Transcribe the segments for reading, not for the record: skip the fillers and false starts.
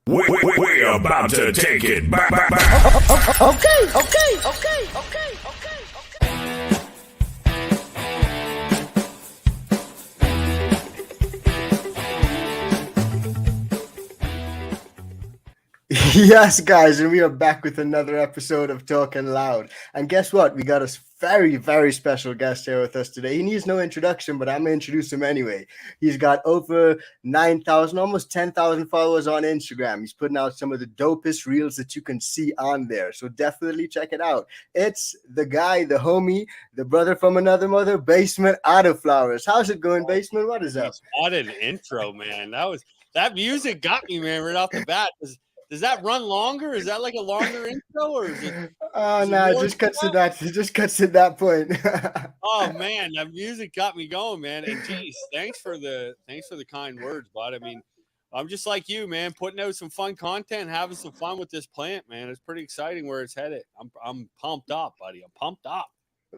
We're about to take it back. Okay. Yes, guys, and we are back with another episode of Talkin Loud. And guess what? We got a very, very special guest here with us today. He needs no introduction, but I'm going to introduce him anyway. He's got over 9,000, almost 10,000 followers on Instagram. He's putting out some of the dopest reels that you can see on there. So definitely check it out. It's the guy, the homie, the brother from another mother, Basement AUTOFLOWERS. How's it going, Basement? What is up? What an intro, man. That music got me, man, right off the bat. Does that run longer? Is that like a longer intro, or is it? Oh no, it just cuts to that. It just cuts to that point. Oh man, that music got me going, man. And geez, thanks for the kind words, bud. I mean, I'm just like you, man, putting out some fun content, having some fun with this plant, man. It's pretty exciting where it's headed. I'm pumped up, buddy. I'm pumped up.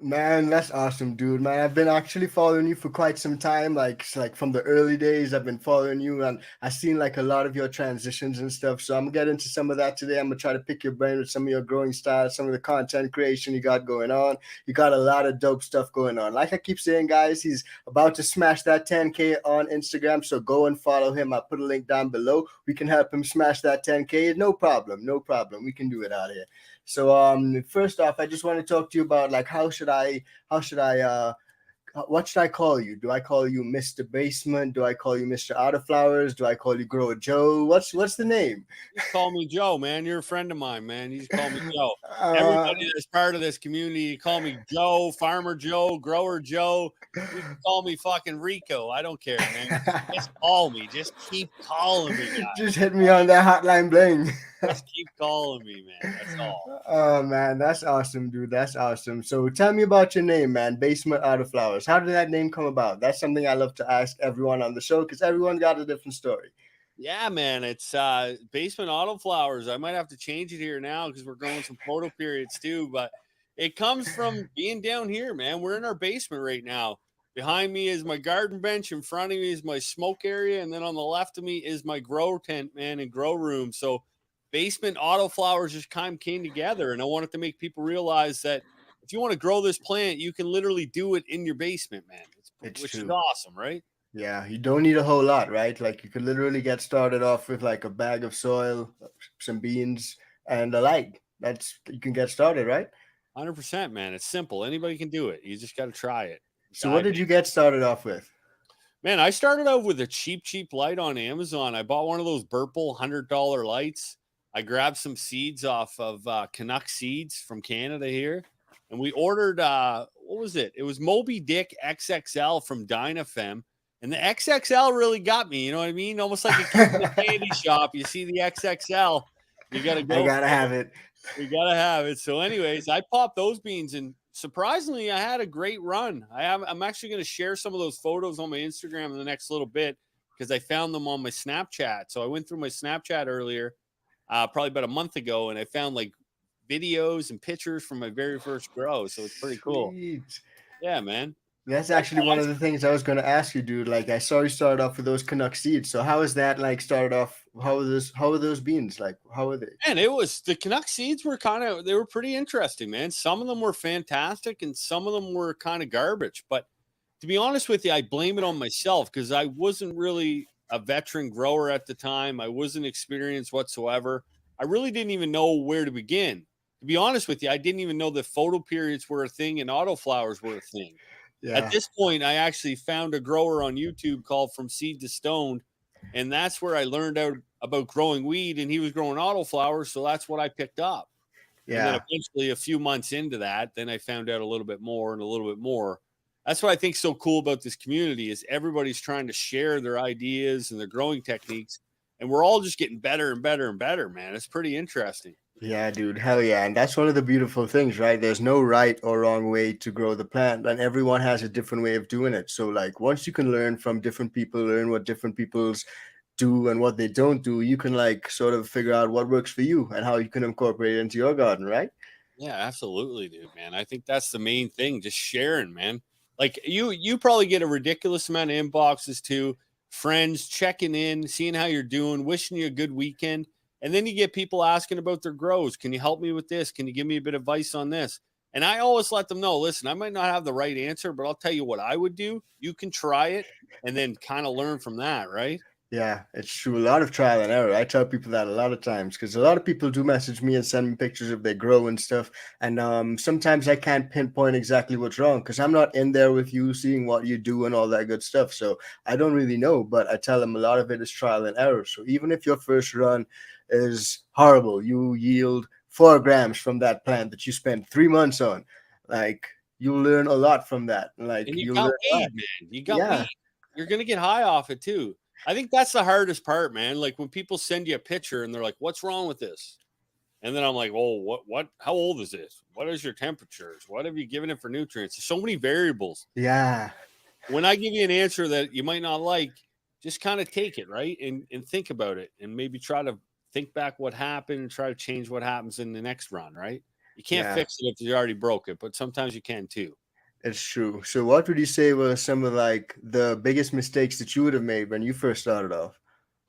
Man, that's awesome, dude. Man, I've been actually following you for quite some time. Like from the early days, I've been following you, and I've seen like a lot of your transitions and stuff. So I'm gonna get into some of that today. I'm gonna try to pick your brain with some of your growing styles, some of the content creation you got going on. You got a lot of dope stuff going on. Like I keep saying, guys, he's about to smash that 10K on Instagram. So go and follow him. I'll put a link down below. We can help him smash that 10K. No problem. No problem. We can do it out here. So first off, I just want to talk to you about like what should I call you? Do I call you Mr. Basement? Do I call you Mr. AUTOFLOWERS? Do I call you Grower Joe? What's the name? You call me Joe, man. You're a friend of mine, man. You just call me Joe. Everybody that's part of this community, you call me Joe, Farmer Joe, Grower Joe. You can call me fucking Rico. I don't care, man. Just call me. Just keep calling me, guys. Just hit me on that hotline bling. Just keep calling me, man. That's all. Oh man, that's awesome, dude. That's awesome. So tell me about your name, man. Basement AUTOFLOWERS. How did that name come about? That's something I love to ask everyone on the show because everyone got a different story. Yeah, man. It's Basement AUTOFLOWERS. I might have to change it here now because we're growing some photo periods too. But it comes from being down here, man. We're in our basement right now. Behind me is my garden bench. In front of me is my smoke area. And then on the left of me is my grow tent, man, and grow room. So Basement AUTOFLOWERS just kind of came together. And I wanted to make people realize that if you want to grow this plant, you can literally do it in your basement, man. Which is awesome, right? Yeah, you don't need a whole lot, right? Like you could literally get started off with like a bag of soil, some beans, and a light. You can get started, right? 100%, man. It's simple. Anybody can do it. You just got to try it. So what did you get started off with? Man, I started out with a cheap light on Amazon. I bought one of those Burple $100 lights. I grabbed some seeds off of Canuck Seeds from Canada here. And we ordered, what was it? It was Moby Dick XXL from Dynafem. And the XXL really got me. You know what I mean? Almost like a kid in a candy shop. You see the XXL, you got to go. I got to have it. You got to have it. So anyways, I popped those beans and surprisingly, I had a great run. I'm actually going to share some of those photos on my Instagram in the next little bit because I found them on my Snapchat. So I went through my Snapchat earlier, probably about a month ago, and I found like videos and pictures from my very first grow. So it's pretty cool. Sweet. Yeah, man. That's actually one of the things I was going to ask you, dude. Like I saw you start off with those Canuck seeds. So how is that like started off? How are those beans? Like how are they? Man, it was the Canuck seeds they were pretty interesting, man. Some of them were fantastic and some of them were kind of garbage. But to be honest with you, I blame it on myself because I wasn't really a veteran grower at the time. I wasn't experienced whatsoever. I really didn't even know where to begin. To be honest with you, I didn't even know that photo periods were a thing and AUTOFLOWERS were a thing. Yeah. At this point, I actually found a grower on YouTube called From Seed to Stoned, and that's where I learned out about growing weed, and he was growing AUTOFLOWERS, so that's what I picked up. Yeah. And then eventually, a few months into that, then I found out a little bit more and a little bit more. That's what I think is so cool about this community is everybody's trying to share their ideas and their growing techniques, and we're all just getting better and better and better, man. It's pretty interesting. Yeah, dude. Hell yeah. And that's one of the beautiful things, right? There's no right or wrong way to grow the plant, and everyone has a different way of doing it. So like once you can learn from different people, learn what different people's do and what they don't do, you can like sort of figure out what works for you and how you can incorporate it into your garden, right? Yeah, absolutely, dude, man. I think that's the main thing, just sharing, man. Like you probably get a ridiculous amount of inboxes too friends checking in, seeing how you're doing, wishing you a good weekend. And then you get people asking about their grows. Can you help me with this? Can you give me a bit of advice on this? And I always let them know, listen, I might not have the right answer, but I'll tell you what I would do. You can try it and then kind of learn from that, right? Yeah, it's true. A lot of trial and error. I tell people that a lot of times because a lot of people do message me and send me pictures of their grow and stuff. And sometimes I can't pinpoint exactly what's wrong because I'm not in there with you, seeing what you do and all that good stuff. So I don't really know. But I tell them a lot of it is trial and error. So even if your first run is horrible, you yield 4 grams from that plant that you spent 3 months on, like you'll learn a lot from that. Like And you you'll got learn a lot. weed, man. You got Yeah. weed. You're gonna get high off it too. I think that's the hardest part, man. Like when people send you a picture and they're like, "What's wrong with this?" And then I'm like, "Oh, what? How old is this? What is your temperatures? What have you given it for nutrients?" There's so many variables. Yeah. When I give you an answer that you might not like, just kind of take it, right? And think about it and maybe try to think back what happened and try to change what happens in the next run, right? You can't Yeah. fix it if you already broke it, but sometimes you can too. It's true. So what would you say were some of like the biggest mistakes that you would have made when you first started off?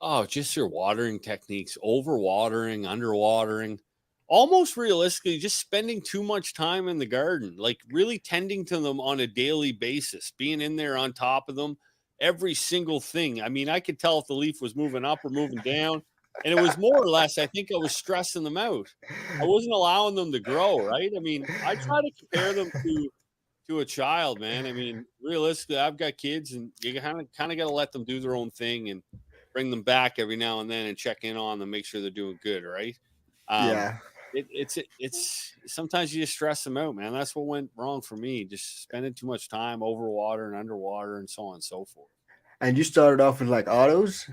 Oh, just your watering techniques, overwatering, underwatering, almost realistically, just spending too much time in the garden, like really tending to them on a daily basis, being in there on top of them, every single thing. I mean, I could tell if the leaf was moving up or moving down. And it was more or less, I think I was stressing them out. I wasn't allowing them to grow, right? I mean, I try to compare them to a child, man. I mean, realistically, I've got kids, and you kind of got to let them do their own thing and bring them back every now and then and check in on them, make sure they're doing good, right? Um, Yeah. it's sometimes you just stress them out, man. That's what went wrong for me, just spending too much time over water and underwater and so on and so forth. And you started off with like autos?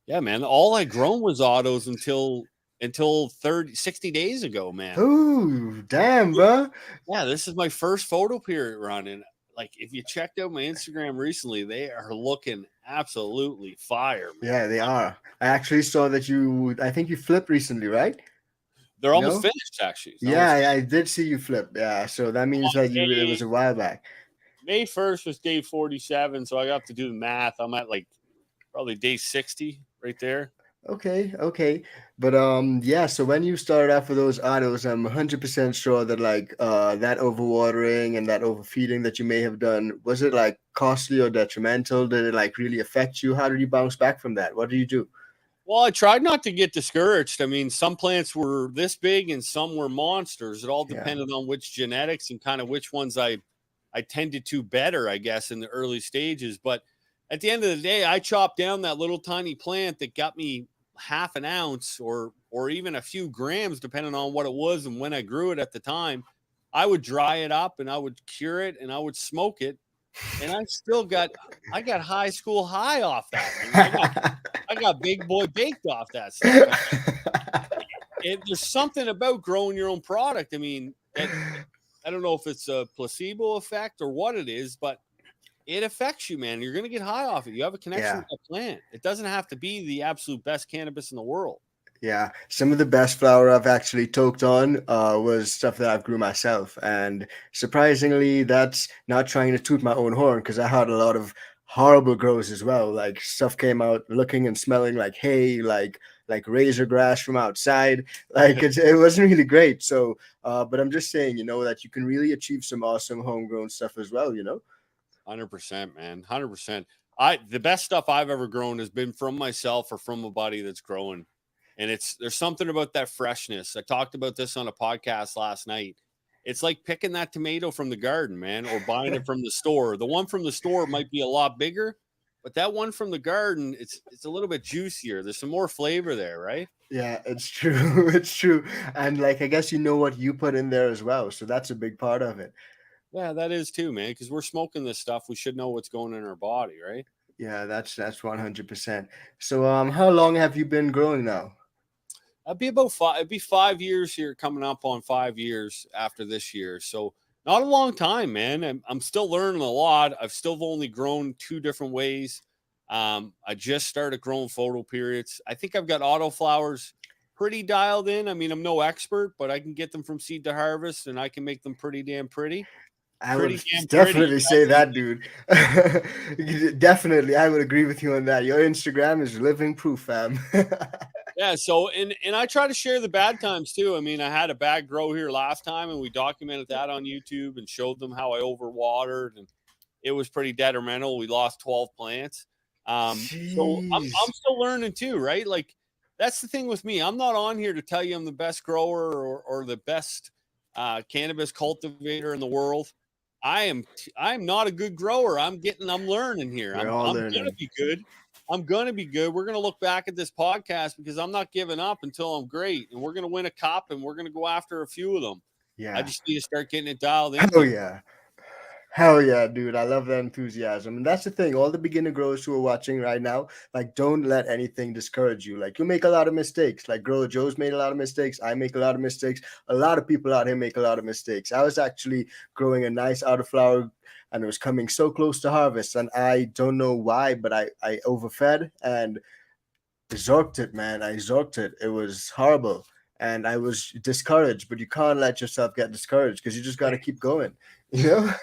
Yeah, man. All I grown was autos until 60 days ago, man. Ooh, damn, bro. Yeah, this is my first photo period run. And like if you checked out my Instagram recently, they are looking absolutely fire, man. Yeah, they are. I actually saw that I think you flipped recently, right? They're almost No? finished, actually. They're Yeah, almost I did see you flip. Yeah, so that means that it May, was a while back. May 1st was day 47, so I got to do the math. I'm at like probably day 60 right there. Okay, okay. But yeah, so when you started off with those autos, I'm 100% sure that like that overwatering and that overfeeding that you may have done, was it like costly or detrimental? Did it like really affect you? How did you bounce back from that? What did you do? Well, I tried not to get discouraged. I mean, some plants were this big and some were monsters. It all Yeah. depended on which genetics and kind of which ones I tended to better, I guess, in the early stages. But at the end of the day, I chopped down that little tiny plant that got me half an ounce or even a few grams, depending on what it was and when I grew it at the time. I would dry it up and I would cure it and I would smoke it. And I got high school high off that. I got big boy baked off that stuff. There's something about growing your own product. I mean, I don't know if it's a placebo effect or what it is, but it affects you, man. You're going to get high off it. You have a connection Yeah. with the plant. It doesn't have to be the absolute best cannabis in the world. Yeah, some of the best flower I've actually toked on was stuff that I've grew myself, and surprisingly, that's not trying to toot my own horn because I had a lot of horrible grows as well. Like stuff came out looking and smelling like hay, like razor grass from outside. Like it wasn't really great. So, but I'm just saying, that you can really achieve some awesome homegrown stuff as well. 100%, man. 100%. The best stuff I've ever grown has been from myself or from a buddy that's growing. And there's something about that freshness. I talked about this on a podcast last night. It's like picking that tomato from the garden, man, or buying it from the store. The one from the store might be a lot bigger, but that one from the garden, it's a little bit juicier. There's some more flavor there, right? Yeah, it's true. It's true. And like I guess you know what you put in there as well. So that's a big part of it. Yeah, that is too, man. Because we're smoking this stuff, we should know what's going in our body, right? Yeah, that's 100%. So how long have you been growing now? I'd be about five. It'd be 5 years here, coming up on 5 years after this year. So not a long time, man. I'm still learning a lot. I've still only grown 2 different ways. I just started growing photo periods. I think I've got autoflowers pretty dialed in. I mean, I'm no expert, but I can get them from seed to harvest, and I can make them pretty damn pretty. I pretty would damn pretty. definitely say that, dude. Definitely, I would agree with you on that. Your Instagram is living proof, fam. Yeah, so and I try to share the bad times too. I mean, I had a bad grow here last time, and we documented that on YouTube and showed them how I overwatered, and it was pretty detrimental. We lost 12 plants. So I'm Jeez. still learning too, right? Like that's the thing with me. I'm not on here to tell you I'm the best grower or the best cannabis cultivator in the world. I'm not a good grower. I'm learning here. We're I'm all I'm gonna learning. be good. I'm going to be good. We're going to look back at this podcast because I'm not giving up until I'm great. And we're going to win a cup and we're going to go after a few of them. I Yeah. just need to start getting it dialed in Hell here. yeah. Hell yeah, dude. I love that enthusiasm. And that's the thing. All the beginner growers who are watching right now, like, don't let anything discourage you. Like, you make a lot of mistakes. Like, Grower Joe's made a lot of mistakes. I make a lot of mistakes. A lot of people out here make a lot of mistakes. I was actually growing a nice autoflower and it was coming so close to harvest. And I don't know why, but I overfed and zorked it, man. I zorked it. It was horrible. And I was discouraged, but you can't let yourself get discouraged because you just got to keep going, you know?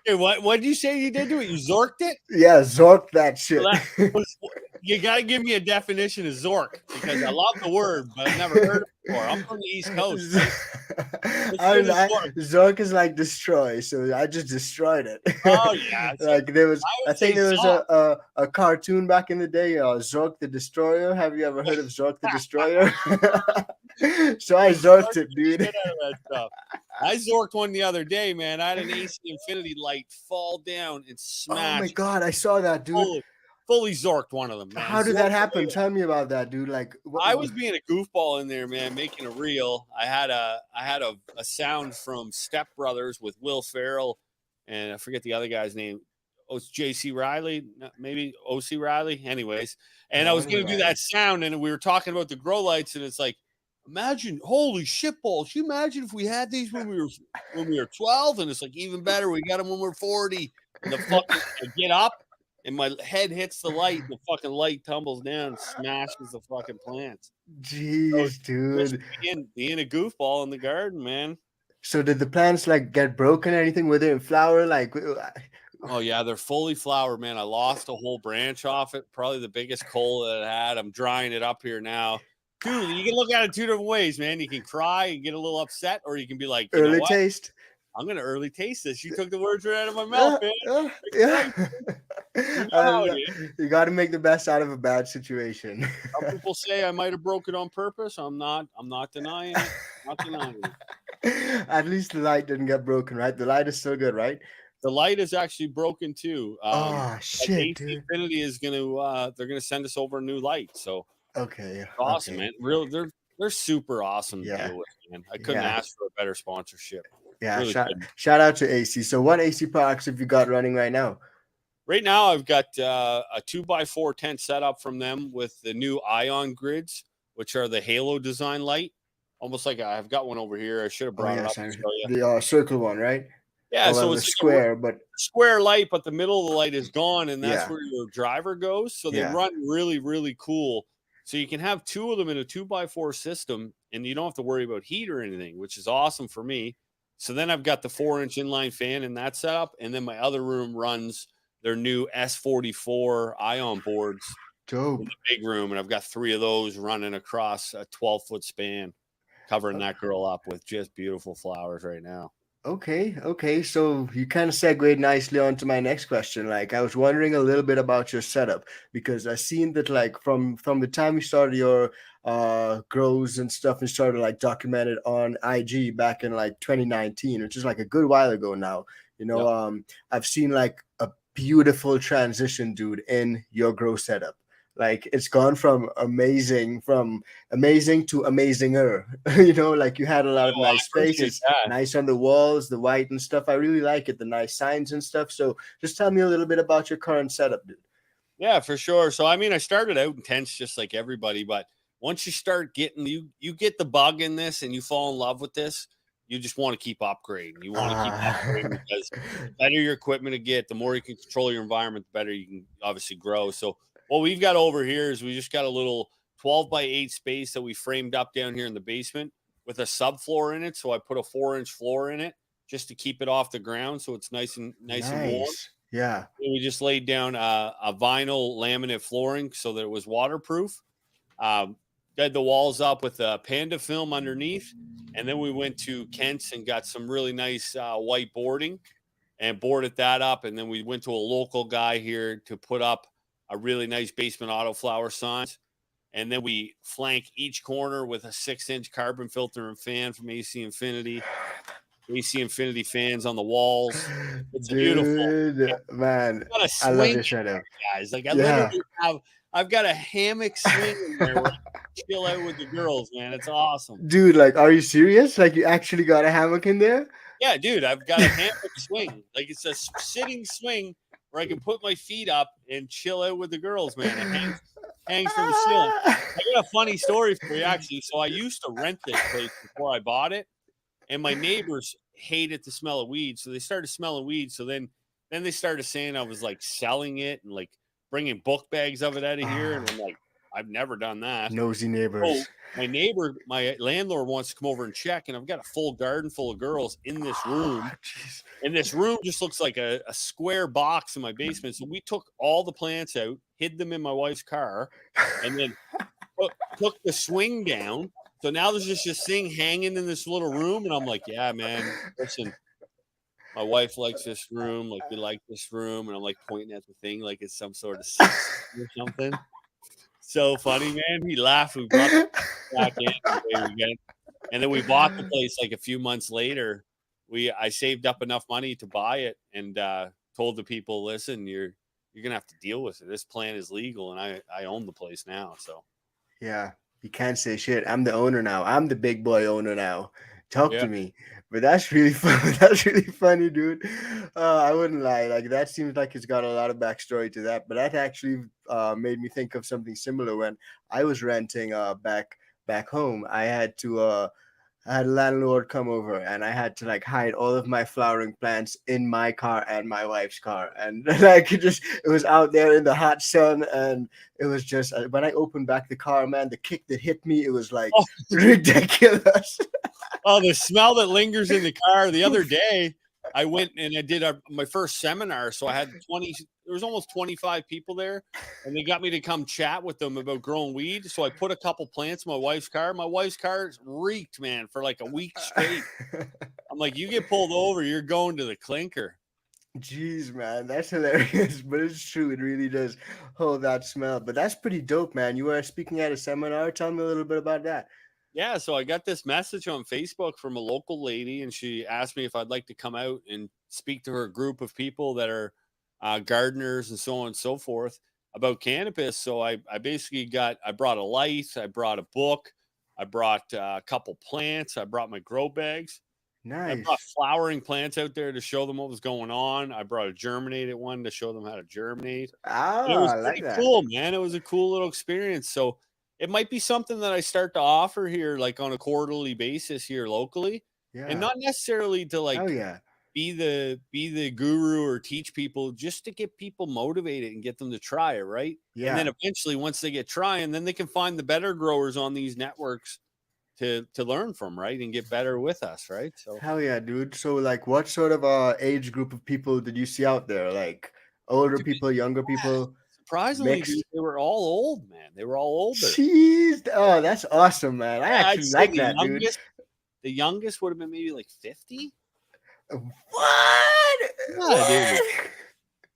Hey, what did you say you did to it? You zorked it? Yeah, zork that Well, shit. that was, you got to give me a definition of zork because I love the word, but I've never heard it before. I'm from the East Coast, right? What's I, good as I, zork? zork is like destroy, so I just destroyed it. Oh, yeah. So Like there was, I I would think say there was zonk. a cartoon back in the day, Zork the Destroyer. Have you ever heard of Zork the Destroyer? So I zorked it, Shit dude. out of that stuff. I zorked one the other day, man. I had an AC Infinity light fall down and Oh my smash god, I saw that, dude. fully zorked one of them, man. How did Zorked that the happen? way Tell me about that, dude. Like, what? I was being a goofball in there, man, making a reel. I had a sound from Step Brothers with Will Ferrell, and I forget the other guy's name. Oh, it's J.C. Riley, maybe O.C. Riley. Anyways, and Yeah, I one was of the going to do that Rileys. sound, and we were talking about the grow lights, and it's like, imagine, holy shit balls! You imagine if we had these when we were 12, and it's like even better. We got them when we're 40, and the fucking I get up and my head hits the light, the fucking light tumbles down and smashes the fucking plants. So Jeez, just dude. being a goofball in the garden, man. So did the plants like get broken or anything? Were they in flower? Like, Oh yeah, they're fully flowered, man. I lost a whole branch off it, probably the biggest coal that it had. I'm drying it up here now. Dude, you can look at it two different ways, man. You can cry and get a little upset, or you can be like, you know early what? taste? I'm gonna early taste this. You took the words right out of my mouth, man. Yeah. Right. You know how it is. You got to make the best out of a bad situation. Some people say I might have broke it on purpose. I'm not denying it. Not denying it. At least the light didn't get broken, right? The light is still good, right? The light is actually broken too. Oh Like shit, AC dude. Infinity is they're gonna send us over a new light. So Okay, awesome, okay. man. They're super awesome to Yeah, deal with, man. I couldn't yeah, ask for a better sponsorship. yeah. Really Shout couldn't. shout out to AC. So, what AC products have you got running right now? Right now, I've got a 2x4 tent set up from them with the new ion grids, which are the Halo design light. Almost like I've got one over here. I should have Oh brought it yes, up and show you. the circle one, right? Yeah, Oh so well, the it's like a square, but square light, but the middle of the light is gone, and that's yeah, where your driver goes. So they yeah. run really, really cool. So you can have two of them in a 2x4 system, and you don't have to worry about heat or anything, which is awesome for me. So then I've got the 4-inch inline fan in that setup, and then my other room runs their new S44 ion boards in Dope. the big room, and I've got 3 of those running across a 12-foot span, covering that girl up with just beautiful flowers right now. Okay, okay. So you kind of segued nicely onto my next question. Like I was wondering a little bit about your setup because I seen that like from the time you started your grows and stuff and started like documented on IG back in like 2019, which is like a good while ago now. You know, Yep. I've seen like a beautiful transition, dude, in your grow setup. Like it's gone from amazing to amazinger. You know, like you had a lot of Oh, I nice appreciate spaces, that. nice on the walls, the white and stuff. I really like it, the nice signs and stuff. So just tell me a little bit about your current setup, dude. Yeah, for sure. So I mean, I started out in tents just like everybody, but once you start getting you get the bug in this and you fall in love with this, you just want to keep upgrading. You want to keep upgrading Ah, because the better your equipment to get, the more you can control your environment, the better you can obviously grow. So what we've got over here is we just got a little 12 by 8 space that we framed up down here in the basement with a subfloor in it. So I put a 4-inch floor in it. just to keep it off the ground so it's nice and warm. Nice. Yeah. And we just laid down a vinyl laminate flooring so that it was waterproof. Got the walls up with a panda film underneath, and then we went to Kent's and got some really nice white boarding and boarded that up. And then we went to a local guy here to put up a really nice basement autoflower signs. And then we flank each corner with a 6-inch carbon filter and fan from AC Infinity. AC Infinity fans on the walls. It's beautiful, man. I love your setup, guys. Like I literally I've got a hammock swing in there where I can chill out with the girls, man. It's awesome. Dude, like, are you serious? Like, you actually got a hammock in there? Yeah, dude, I've got a hammock swing. Like, it's a sitting swing where I can put my feet up and chill out with the girls, man. It hangs from the ceiling. I got a funny story for you, actually. So I used to rent this place before I bought it, and my neighbors hated the smell of weed, so they started smelling weed. So then they started saying I was like selling it and like bringing book bags of it out of here, and I'm like, I've never done that. Nosy neighbors. So my landlord wants to come over and check, and I've got a full garden full of girls in this room. And this room just looks like a square box in my basement. So we took all the plants out, hid them in my wife's car, and then took the swing down. So now there's just this thing hanging in this little room, and I'm like, yeah, man, listen. My wife likes this room, like we like this room, and I'm like pointing at the thing like it's some sort of or something. So funny, man. He laughed. We brought it back in again, and then we bought the place like a few months later. I saved up enough money to buy it, and told the people, "Listen, you're gonna have to deal with it. This plant is legal, and I own the place now." So yeah, you can't say shit. I'm the owner now. I'm the big boy owner now. Talk to me. But that's really fun. That's really funny, dude. I wouldn't lie. Like, that seems like it's got a lot of backstory to that. But that actually made me think of something similar when I was renting back home. I had a landlord come over, and I had to like hide all of my flowering plants in my car and my wife's car, and like it was out there in the hot sun, and it was just when I opened back the car, man, the kick that hit me, it was like ridiculous. Oh, the smell that lingers in the car. The other day, I went and I did my first seminar. So I had there was almost 25 people there, and they got me to come chat with them about growing weed. So I put a couple plants in my wife's car. My wife's car reeked, man, for like a week straight. I'm like, you get pulled over, you're going to the clinker. Jeez, man, that's hilarious. But it's true. It really does hold that smell. But that's pretty dope, man. You were speaking at a seminar. Tell me a little bit about that. Yeah, so I got this message on Facebook from a local lady, and she asked me if I'd like to come out and speak to her group of people that are gardeners and so on and so forth about cannabis. So I basically I brought a light, I brought a book, I brought a couple plants, I brought my grow bags. Nice. I brought flowering plants out there to show them what was going on. I brought a germinated one to show them how to germinate. Oh, it was I like that. Cool, man. It was a cool little experience. So it might be something that I start to offer here, like on a quarterly basis here locally, and not necessarily to like be the guru or teach people, just to get people motivated and get them to try it, right? Yeah. And then eventually, once they get trying, then they can find the better growers on these networks to learn from, right, and get better with us, right? So hell yeah, dude. So like, what sort of age group of people did you see out there? Like older people, younger people? Surprisingly, dude, they were all old, man. They were all older. Jeez. Oh, that's awesome, man. I actually like that, dude. The youngest would have been maybe like 50. What? Yeah, dude.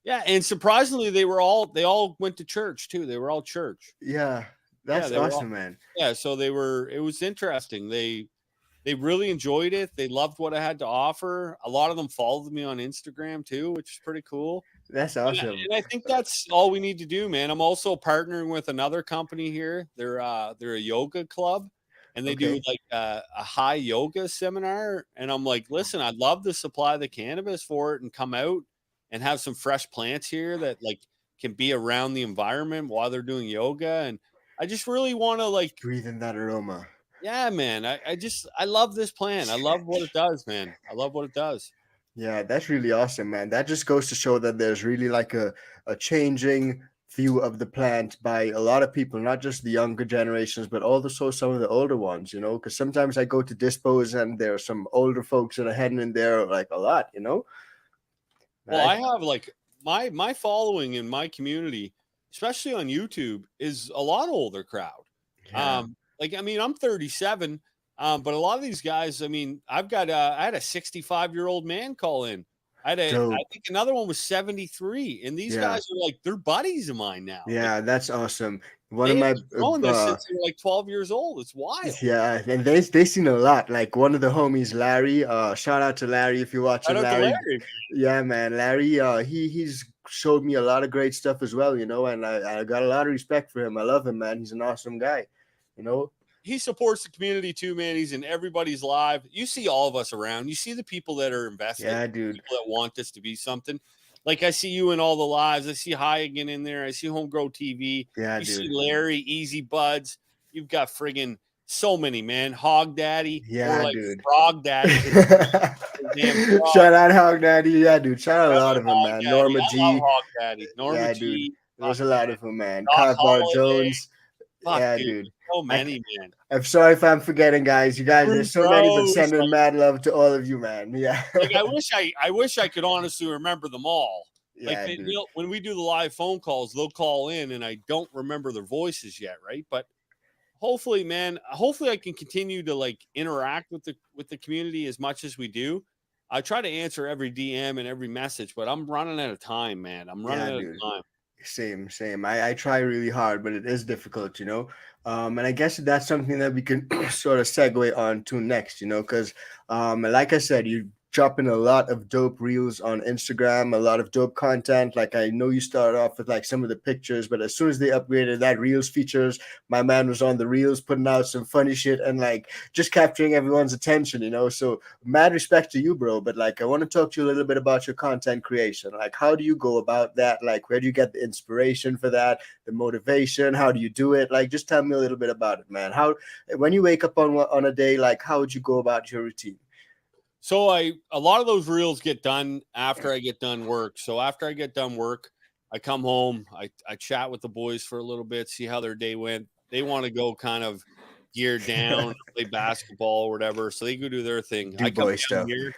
Yeah, and surprisingly, they all went to church too. They were all church. Yeah, that's awesome, man. Yeah, so it was interesting. They really enjoyed it. They loved what I had to offer. A lot of them followed me on Instagram too, which is pretty cool. That's awesome. And I think that's all we need to do, man. I'm also partnering with another company here. They're a yoga club, and they do like a high yoga seminar. And I'm like, listen, I'd love to supply the cannabis for it and come out and have some fresh plants here that like can be around the environment while they're doing yoga. And I just really want to like breathe in that aroma. Yeah, man. I love this plant. I love what it does, man. I love what it does. Yeah, that's really awesome, man. That just goes to show that there's really like a changing view of the plant by a lot of people, not just the younger generations, but also some of the older ones, you know, because sometimes I go to dispos and there are some older folks that are heading in there like a lot, you know. Well, I have like my following in my community, especially on YouTube, is a lot older crowd. Yeah. Like I mean, I'm 37, but a lot of these guys, I mean, I had a 65-year-old man call in. I Dope. think another one was 73, and these Yeah. guys are like they're buddies of mine now. Like Yeah, that's awesome. One they of have my been growing this since they were like 12 years old. It's wild. yeah, and they seen a lot. Like one of the homies, Larry. Shout out to Larry if you're Shout watching, out to Larry. Larry. Yeah, man, Larry. He's showed me a lot of great stuff as well, you know, and I got a lot of respect for him. I love him, man. He's an awesome guy, you know. He supports the community too, man. He's in everybody's live. You see all of us around. You see the people that are invested, Yeah, dude. people that want this to be something. Like I see you in all the lives. I see Huygen in there. I see Homegrow TV. Yeah, You see dude. Larry, Easy Buds. You've got friggin' so many, man. Hog Daddy, or Yeah, like dude. Frog Daddy. 'Cause damn frog. Shout out Hog Daddy. Yeah, dude. Shout out a Shout lot out of them, Hog man. Daddy. Norma I love G. Hog Daddy. Norma Yeah, dude. G. There's Fuck, a lot man. of them, man. Doc Cardbar Holiday. Jones. Fuck, Yeah, dude. dude. So I, many, man. I'm sorry if I'm forgetting, guys. You guys, there's Bruce so many, but Rose. sending mad love to all of you, man. Yeah. Like I wish I could honestly remember them all. Like Yeah, dude. when we do the live phone calls, they'll call in and I don't remember their voices yet, right? But hopefully, man, hopefully I can continue to like interact with the community as much as we do. I try to answer every DM and every message, but I'm running out of time, man. I'm running Yeah, out of dude. time. Same. I try really hard, but it is difficult, you know. And I guess that's something that we can sort of segue on to next, you know, because like I said, you dropping a lot of dope reels on Instagram, a lot of dope content. Like I know you started off with like some of the pictures, but as soon as they upgraded that reels features, my man was on the reels putting out some funny shit and like just capturing everyone's attention, you know. So mad respect to you, bro. But like I want to talk to you a little bit about your content creation. Like how do you go about that? Like where do you get the inspiration for that, the motivation? How do you do it? Like just tell me a little bit about it, man. How when you wake up on a day, like how would you go about your routine? So a lot of those reels get done after I get done work. So after I get done work, I come home, I chat with the boys for a little bit, see how their day went. They want to go kind of geared down, play basketball or whatever. So they go do their thing. Do I come boy down stuff. here,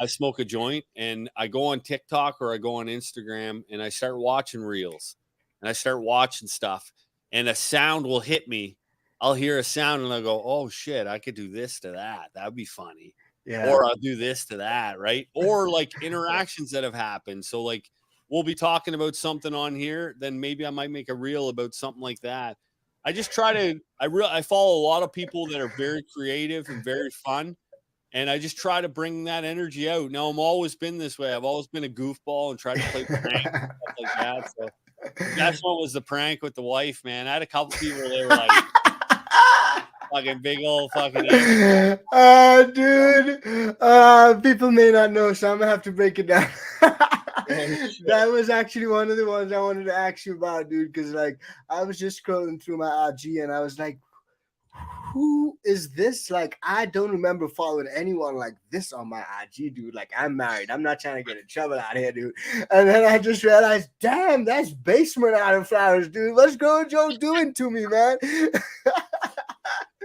I smoke a joint and I go on TikTok or I go on Instagram and I start watching reels and I start watching stuff and a sound will hit me. I'll hear a sound and I'll go, oh shit, I could do this to that. That'd be funny. Yeah. Or I'll do this to that, right? Or like interactions that have happened. So like we'll be talking about something on here, then maybe I might make a reel about something like that. I just try to I follow a lot of people that are very creative and very fun. And I just try to bring that energy out. Now I'm always been this way. I've always been a goofball and tried to play pranks and stuff like that. So the best one was the prank with the wife, man. I had a couple people they were like fucking big old fucking Dude. People may not know, so I'm gonna have to break it down. That was actually one of the ones I wanted to ask you about, dude. Because like I was just scrolling through my IG and I was like, who is this? Like, I don't remember following anyone like this on my IG, dude. Like, I'm married. I'm not trying to get in trouble out here, dude. And then I just realized, damn, that's Basement Autoflowers, dude. What's Girl Joe doing to me, man?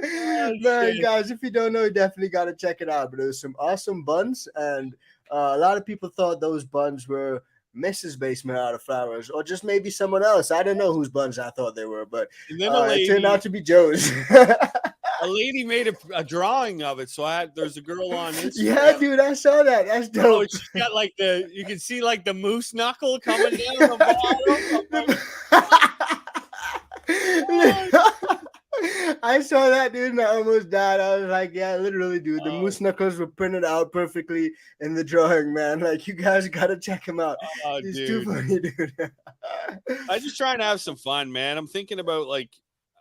Man, guys, if you don't know, you definitely got to check it out. But there was some awesome buns, and a lot of people thought those buns were Mrs. Basement Autoflowers, or just maybe someone else. I don't know whose buns I thought they were, but it turned out to be Joe's. A lady made a drawing of it, so there's a girl on Instagram. Yeah, dude, I saw that. That's dope. Oh, she's got like you can see like the moose knuckle coming down the bottom. I saw that, dude, and I almost died. I was like, yeah, literally, dude. The moose knuckles were printed out perfectly in the drawing, man. Like, you guys gotta check him out. He's too funny, dude. I just trying to have some fun, man. I'm thinking about like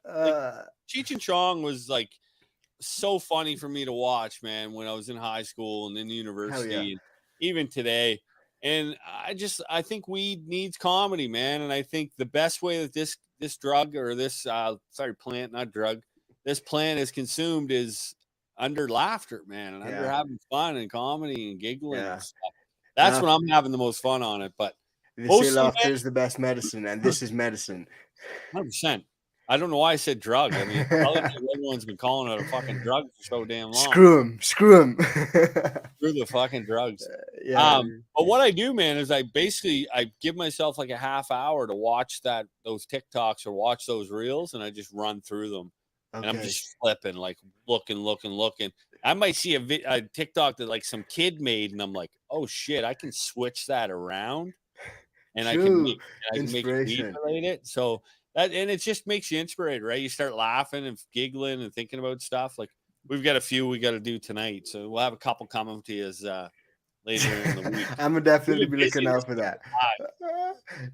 Cheech and Chong was like so funny for me to watch, man, when I was in high school and in university, and even today. And I think weed needs comedy, man. And I think the best way that this drug or this plant, not drug, this plant is consumed is under laughter, man, and under having fun and comedy and giggling and stuff. That's when I'm having the most fun on it. But They say Mostly, laughter is the best medicine, and this is medicine. 100%. I don't know why I said drug. I mean, probably 'cause everyone's been calling it a fucking drug for so damn long. Screw him. Screw him. Screw the fucking drugs. Yeah. But what I do, man, is I give myself like a half hour to watch those TikToks or watch those reels, and I just run through them. And I'm Okay. just flipping, like looking. I might see a TikTok that like some kid made, and I'm like, oh shit, I can switch that around, and I can True. make it weed Inspiration. related. So and it just makes you inspired, right? You start laughing and giggling and thinking about stuff. Like we've got a few we got to do tonight, so we'll have a couple coming to you later in the week. I'm gonna definitely We've be been looking busy out for that.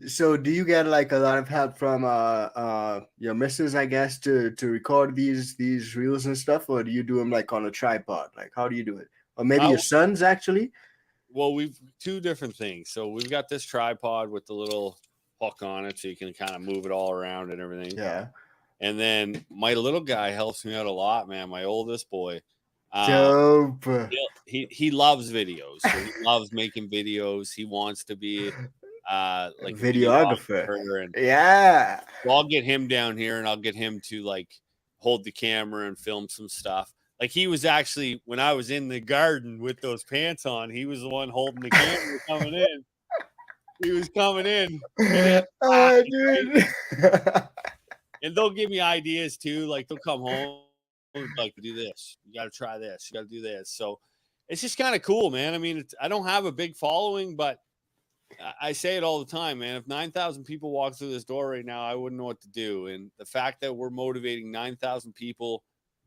So do you get like a lot of help from your missus, I guess, to record these reels and stuff, or do you do them like on a tripod? Like how do you do it? Or maybe your sons actually? Well, we've two different things. So we've got this tripod with the little hook on it, so you can kind of move it all around and everything. Yeah. And then my little guy helps me out a lot, man. My oldest boy. Dope. He loves videos. So he loves making videos. He wants to be like a Videographer. and Yeah. so I'll get him down here and I'll get him to like hold the camera and film some stuff. Like he was actually, when I was in the garden with those pants on, he was the one holding the camera coming in. He was coming in. Oh, dude. And they'll give me ideas too. Like they'll come home and like, do this. You got to try this. You got to do this. So it's just kind of cool, man. I mean, I don't have a big following, but I say it all the time, man. If 9,000 people walk through this door right now, I wouldn't know what to do. And the fact that we're motivating 9,000 people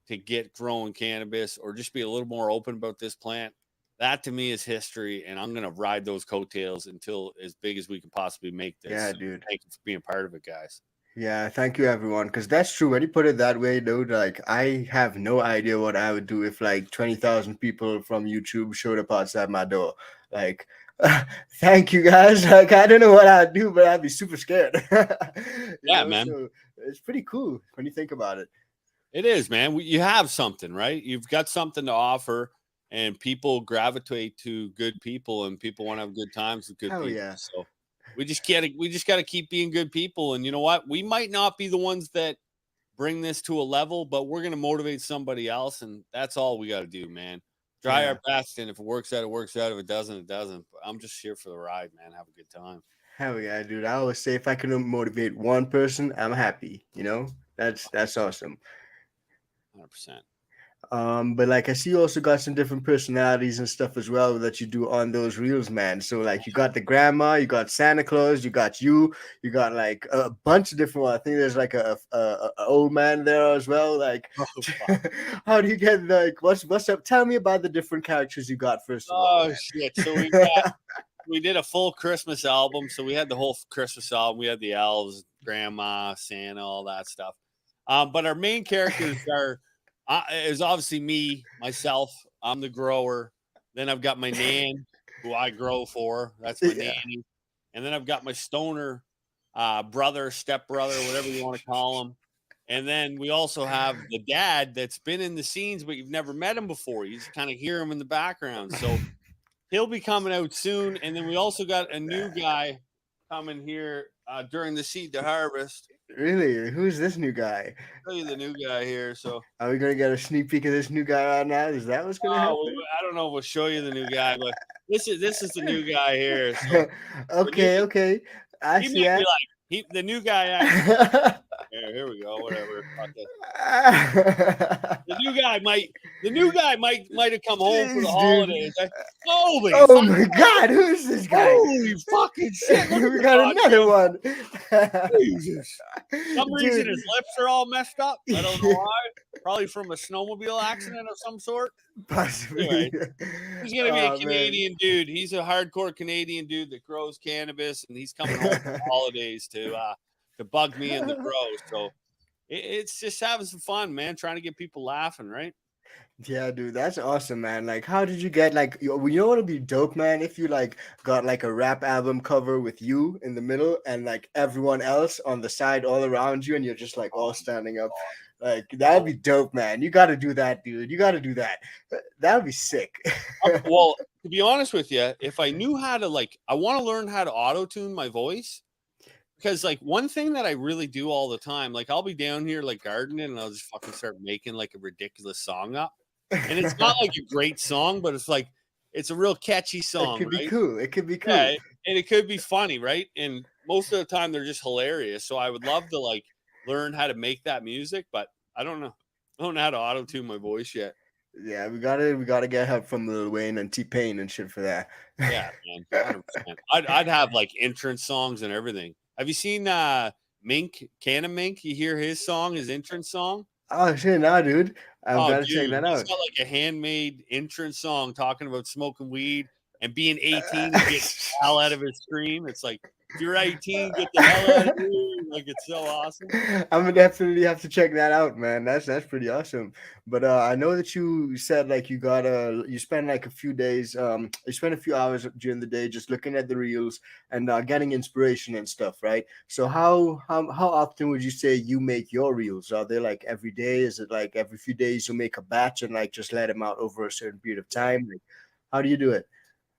to get growing cannabis or just be a little more open about this plant, that to me is history. And I'm going to ride those coattails until as big as we can possibly make this. Yeah, dude. Thank you for being part of it, guys. Yeah, thank you everyone. Because that's true. When you put it that way, dude, like I have no idea what I would do if like 20,000 people from YouTube showed up outside my door. Like, thank you guys. Like, I don't know what I'd do, but I'd be super scared. Man. So it's pretty cool when you think about it. It is, man. You have something, right? You've got something to offer, and people gravitate to good people, and people want to have good times with good people. Yeah. So we just got to keep being good people. And you know what? We might not be the ones that bring this to a level, but we're going to motivate somebody else. And that's all we got to do, man. Try our best. And if it works out, it works out. If it doesn't, it doesn't. But I'm just here for the ride, man. Have a good time. Hell yeah, dude. I always say if I can motivate one person, I'm happy. You know, that's awesome. 100%. But like I see you also got some different personalities and stuff as well that you do on those reels, man. So like you got the grandma, you got Santa Claus, you got like a bunch of different ones. I think there's like a old man there as well. Like how do you get like what's up? Tell me about the different characters you got first of all. Oh shit. So we did a full Christmas album. So we had the whole Christmas album. We had the elves, grandma, Santa, all that stuff. But our main characters is obviously me, myself. I'm the grower. Then I've got my nan, who I grow for. That's my nanny. And then I've got my stoner brother, stepbrother, whatever you want to call him. And then we also have the dad that's been in the scenes, but you've never met him before. You just kind of hear him in the background. So he'll be coming out soon. And then we also got a new guy coming here during the seed to harvest. Really? Who's this new guy? I'll tell you the new guy here. So are we gonna get a sneak peek of this new guy right now? Is that what's gonna happen? I don't know if we'll show you the new guy, but this is the new guy here. So okay. I see that. The new guy. Here we go. Whatever. The new guy might have come home for the holidays. Oh my God, who is this guy? Holy fucking shit! We got another one. Jesus. Some reason his lips are all messed up. I don't know why. Probably from a snowmobile accident of some sort. Possibly. Anyway, he's gonna be a Canadian dude. He's a hardcore Canadian dude that grows cannabis, and he's coming home for the holidays to bug me in the grow. So it's just having some fun, man. Trying to get people laughing, right? Yeah, dude, that's awesome, man. Like, how did you get like you know what would be dope, man? If you like got like a rap album cover with you in the middle and like everyone else on the side all around you, and you're just like all standing up. Like that'd be dope, man. You got to do that, dude. You got to do that. That'd be sick. Well, to be honest with you, if I knew how to I want to learn how to auto tune my voice. Because one thing that I really do all the time, I'll be down here gardening and I'll just fucking start making a ridiculous song up. And it's not a great song, but it's a real catchy song, It could be right? cool. It could be cool. Yeah, and it could be funny, right? And most of the time they're just hilarious. So I would love to learn how to make that music, but I don't know. I don't know how to auto tune my voice yet. Yeah, we gotta get help from Lil Wayne and T-Pain and shit for that. Yeah, man, 100%. I'd have entrance songs and everything. Have you seen Mink, Canon Mink? You hear his song, his entrance song? Oh shit, nah, dude. I've Oh, got to check dude, that he's out. got a handmade entrance song talking about smoking weed and being 18 and getting the hell out of his stream. It's if you're 18, get the hell out of here. It's so awesome. I'm gonna definitely have to check that out, man. That's pretty awesome. But I know that you said you spend a few days, you spend a few hours during the day just looking at the reels and getting inspiration and stuff, right? So how often would you say you make your reels? Are they every day? Is it every few days you make a batch and just let them out over a certain period of time? How do you do it?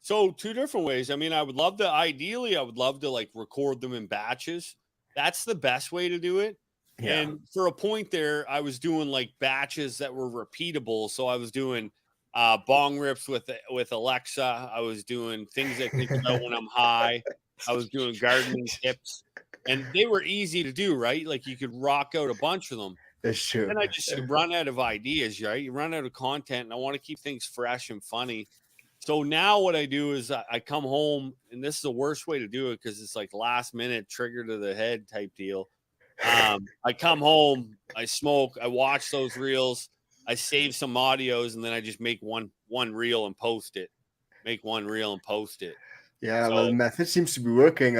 So two different ways. I mean, ideally, I would love to record them in batches. That's the best way to do it. Yeah. And for a point there, I was doing batches that were repeatable. So I was doing bong rips with Alexa. I was doing things I think about when I'm high. I was doing gardening tips, and they were easy to do, right? You could rock out a bunch of them. That's true. And I just run out of ideas, right? You run out of content, and I want to keep things fresh and funny. So now what I do is I come home, and this is the worst way to do it because it's last minute trigger to the head type deal. I come home, I smoke, I watch those reels, I save some audios, and then I just make one reel and post it. Make one reel and post it. Yeah, well, the method seems to be working.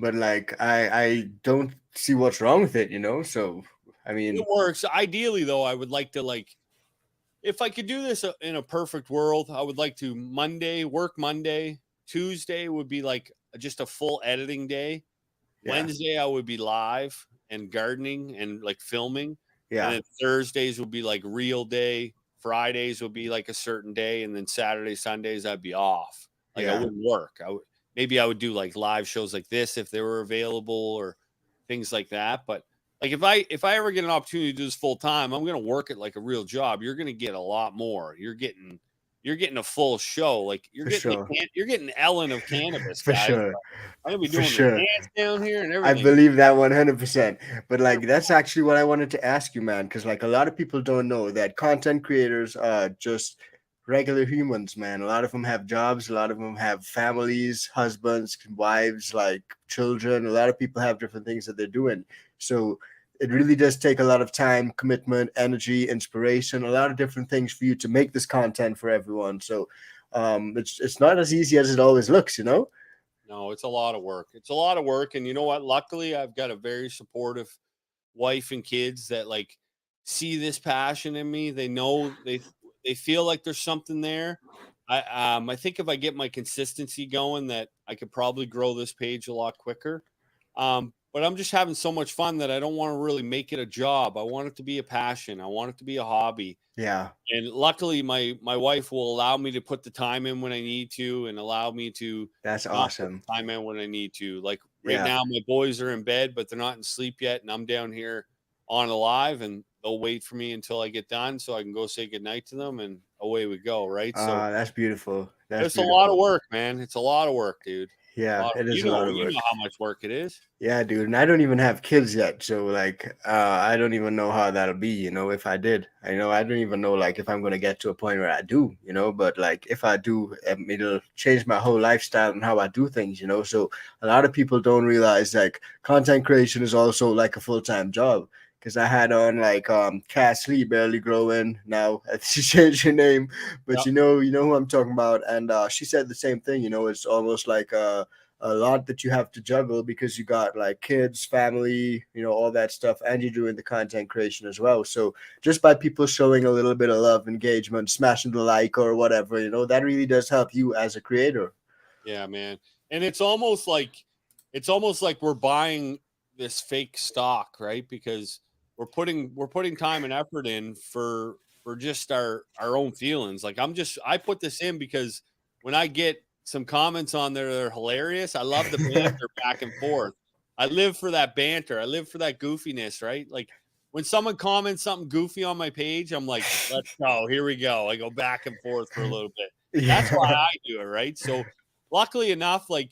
But I don't see what's wrong with it, So I mean, it works. Ideally, though, I would like to if I could do this in a perfect world, I would like to work Monday. Tuesday would be just a full editing day. Yeah. Wednesday, I would be live and gardening and filming. Yeah. And then Thursdays would be real day. Fridays would be a certain day. And then Saturdays, Sundays, I'd be off. I wouldn't work. Maybe I would do live shows like this if they were available or things like that. But if I ever get an opportunity to do this full time, I'm going to work it like a real job. You're going to get a lot more. You're getting a full show. You're getting Ellen of cannabis, for guys. sure. I'm going to be doing the dance down here and everything. I believe that 100%. But that's actually what I wanted to ask you, man, because a lot of people don't know that content creators are just regular humans, man. A lot of them have jobs. A lot of them have families, husbands, wives, children. A lot of people have different things that they're doing. So it really does take a lot of time, commitment, energy, inspiration, a lot of different things for you to make this content for everyone. So it's not as easy as it always looks, No, it's a lot of work. It's a lot of work. And you know what? Luckily, I've got a very supportive wife and kids that see this passion in me. They know they feel like there's something there. I think if I get my consistency going, that I could probably grow this page a lot quicker. But I'm just having so much fun that I don't want to really make it a job. I want it to be a passion. I want it to be a hobby. Yeah. And luckily my wife will allow me to put the time in when I need to and allow me to That's awesome. put the time in when I need to. Right now my boys are in bed, but they're not in sleep yet. And I'm down here on live and they'll wait for me until I get done so I can go say goodnight to them and away we go. Right. So that's beautiful. It's a lot of work, man. It's a lot of work, dude. Yeah, it is a lot of work. You know how much work it is. Yeah, dude. And I don't even have kids yet. So I don't even know how that'll be, if I did. I don't even know if I'm gonna get to a point where I do, but if I do, it'll change my whole lifestyle and how I do things, So a lot of people don't realize content creation is also a full-time job. Because I had on Cass Lee, Barely Growing. Now she changed her name, but Yep. you know who I'm talking about. And she said the same thing. It's almost a lot that you have to juggle because you got kids, family, all that stuff, and you're doing the content creation as well. So just by people showing a little bit of love, engagement, smashing the like or whatever, that really does help you as a creator. Yeah, man. And it's almost like we're buying this fake stock, right? Because we're putting time and effort in for just our own feelings. I put this in because when I get some comments on there that are hilarious, I love the banter back and forth. I live for that banter. I live for that goofiness, right? Like when someone comments something goofy on my page, I'm like, let's go. Here we go. I go back and forth for a little bit. That's why Yeah. I do it, right? So luckily enough, like